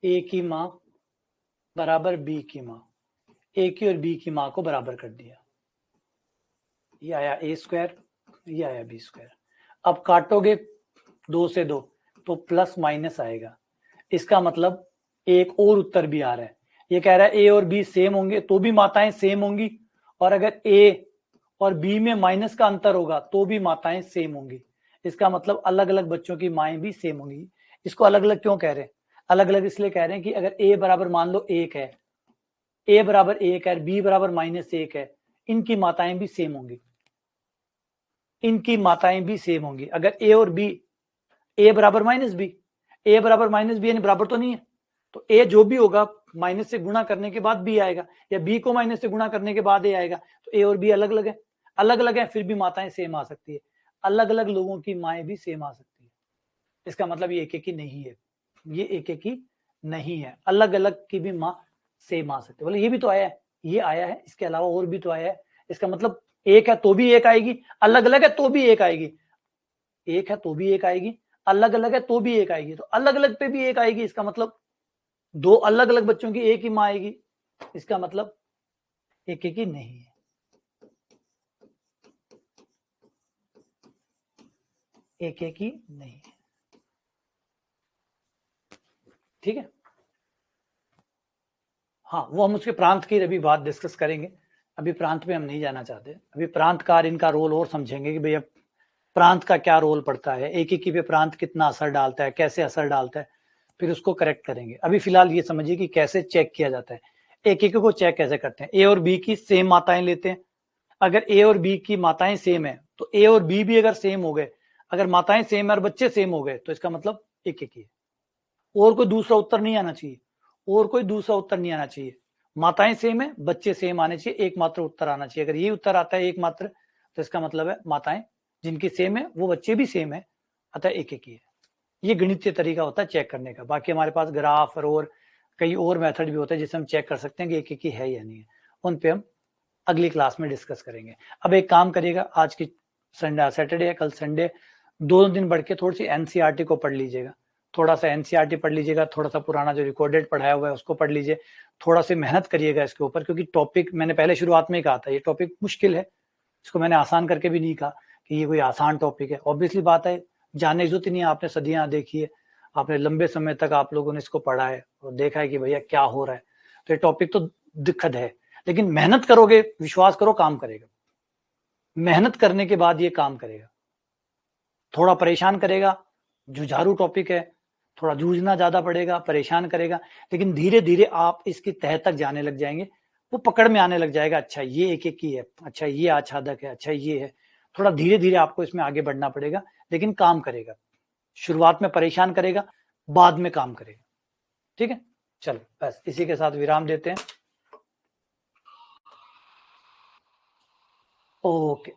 ए की मां बराबर बी की मां, ए की और बी की मां को बराबर कर दिया, ये आया ए स्क्वायर, ये आया बी स्क्वायर। अब काटोगे 2 से 2 तो प्लस माइनस आएगा। इसका मतलब एक और उत्तर भी आ रहा है, ये कह रहा है ए और बी सेम होंगे तो भी माताएं सेम होंगी, और अगर ए और बी में माइनस का अंतर होगा तो भी माताएं सेम होंगी। इसका मतलब अलग अलग बच्चों की माएँ भी सेम होंगी। इसको अलग अलग क्यों कह रहे हैं? अलग अलग इसलिए कह रहे हैं कि अगर ए बराबर मान लो 1 है, ए बराबर 1 है, बी बराबर -1 है, इनकी माताएं भी सेम होंगी, इनकी माताएं भी सेम होंगी। अगर ए और बी, ए बराबर -बी, ए बराबर -बी यानी बराबर तो नहीं है, तो ए जो भी होगा माइनस से गुणा करने के बाद बी आएगा, या बी को माइनस से गुणा करने के बाद ए आएगा। तो ए और बी अलग अलग है, अलग अलग है, फिर भी माताएं सेम आ सकती है। अलग अलग लोगों की माएँ भी सेम आ सकती है। इसका मतलब ये एक एक ही नहीं है, ये एक एक ही नहीं है, अलग अलग की भी माँ सेम आ सकती है। बोले ये भी तो आया है, ये आया है, इसके अलावा और भी तो आया है। इसका मतलब एक है तो भी एक आएगी, अलग अलग है तो भी एक आएगी, एक है तो भी एक आएगी, अलग अलग है तो भी एक आएगी। तो अलग अलग पे भी एक आएगी, इसका मतलब दो अलग अलग बच्चों की एक ही माँ आएगी। इसका मतलब एक एक ही नहीं है, एक एक ही नहीं है। ठीक है, हाँ वो हम उसके प्रांत की अभी बात डिस्कस करेंगे, अभी प्रांत में हम नहीं जाना चाहते। अभी प्रांतकार इनका रोल और समझेंगे कि भैया प्रांत का क्या रोल पड़ता है, एक एक पे प्रांत कितना असर डालता है, कैसे असर डालता है, फिर उसको करेक्ट करेंगे। अभी फिलहाल ये समझिए कि कैसे चेक किया जाता है, एक एक को चेक कैसे करते हैं। ए और बी की सेम माताएं लेते हैं, अगर ए और बी की माताएं सेम है तो ए और बी भी अगर सेम हो गए, अगर माताएं सेम है और बच्चे सेम हो गए तो इसका मतलब एक एक ही है। और कोई दूसरा उत्तर नहीं आना चाहिए, और कोई दूसरा उत्तर नहीं आना चाहिए। माताएं सेम है, बच्चे सेम आने चाहिए, एकमात्र उत्तर आना चाहिए। अगर ये उत्तर आता है एकमात्र तो इसका मतलब है माताएं जिनकी सेम है वो बच्चे भी सेम है, अतः एक एक ही है। ये गणितीय तरीका होता है चेक करने का। बाकी हमारे पास ग्राफ और कई और मेथड भी होते हैं जिससे हम चेक कर सकते हैं कि एक एक ही है या नहीं है, उन पे हम अगली क्लास में डिस्कस करेंगे। अब एक काम करिएगा, आज की सैटरडे है, कल संडे, 2 दिन बढ़ के थोड़ी सी एनसीईआरटी को पढ़ लीजिएगा, थोड़ा सा एनसीईआरटी पढ़ लीजिएगा, थोड़ा सा पुराना जो रिकॉर्डेड पढ़ाया हुआ है उसको पढ़ लीजिए, थोड़ा सी मेहनत करिएगा इसके ऊपर, क्योंकि टॉपिक मैंने पहले शुरुआत में ही कहा था ये टॉपिक मुश्किल है, इसको मैंने आसान करके भी नहीं कहा कि ये कोई आसान टॉपिक है। ऑब्वियसली बात है, जानने की जरूरत ही नहीं है, आपने सदियां देखी है, आपने लंबे समय तक आप लोगों ने इसको पढ़ा है और देखा है कि भैया क्या हो रहा है, तो ये टॉपिक तो दिक्कत है, लेकिन मेहनत करोगे, विश्वास करो काम करेगा, मेहनत करने के बाद ये काम करेगा। थोड़ा परेशान करेगा, जुझारू टॉपिक है, थोड़ा जूझना ज्यादा पड़ेगा, परेशान करेगा, लेकिन धीरे धीरे आप इसकी तह तक जाने लग जाएंगे, वो पकड़ में आने लग जाएगा, अच्छा ये एक एक ही है, अच्छा ये आच्छादक है, अच्छा ये है, थोड़ा धीरे धीरे आपको इसमें आगे बढ़ना पड़ेगा, लेकिन काम करेगा। शुरुआत में परेशान करेगा, बाद में काम करेगा। ठीक है, चलो बस इसी के साथ विराम देते हैं। ओके।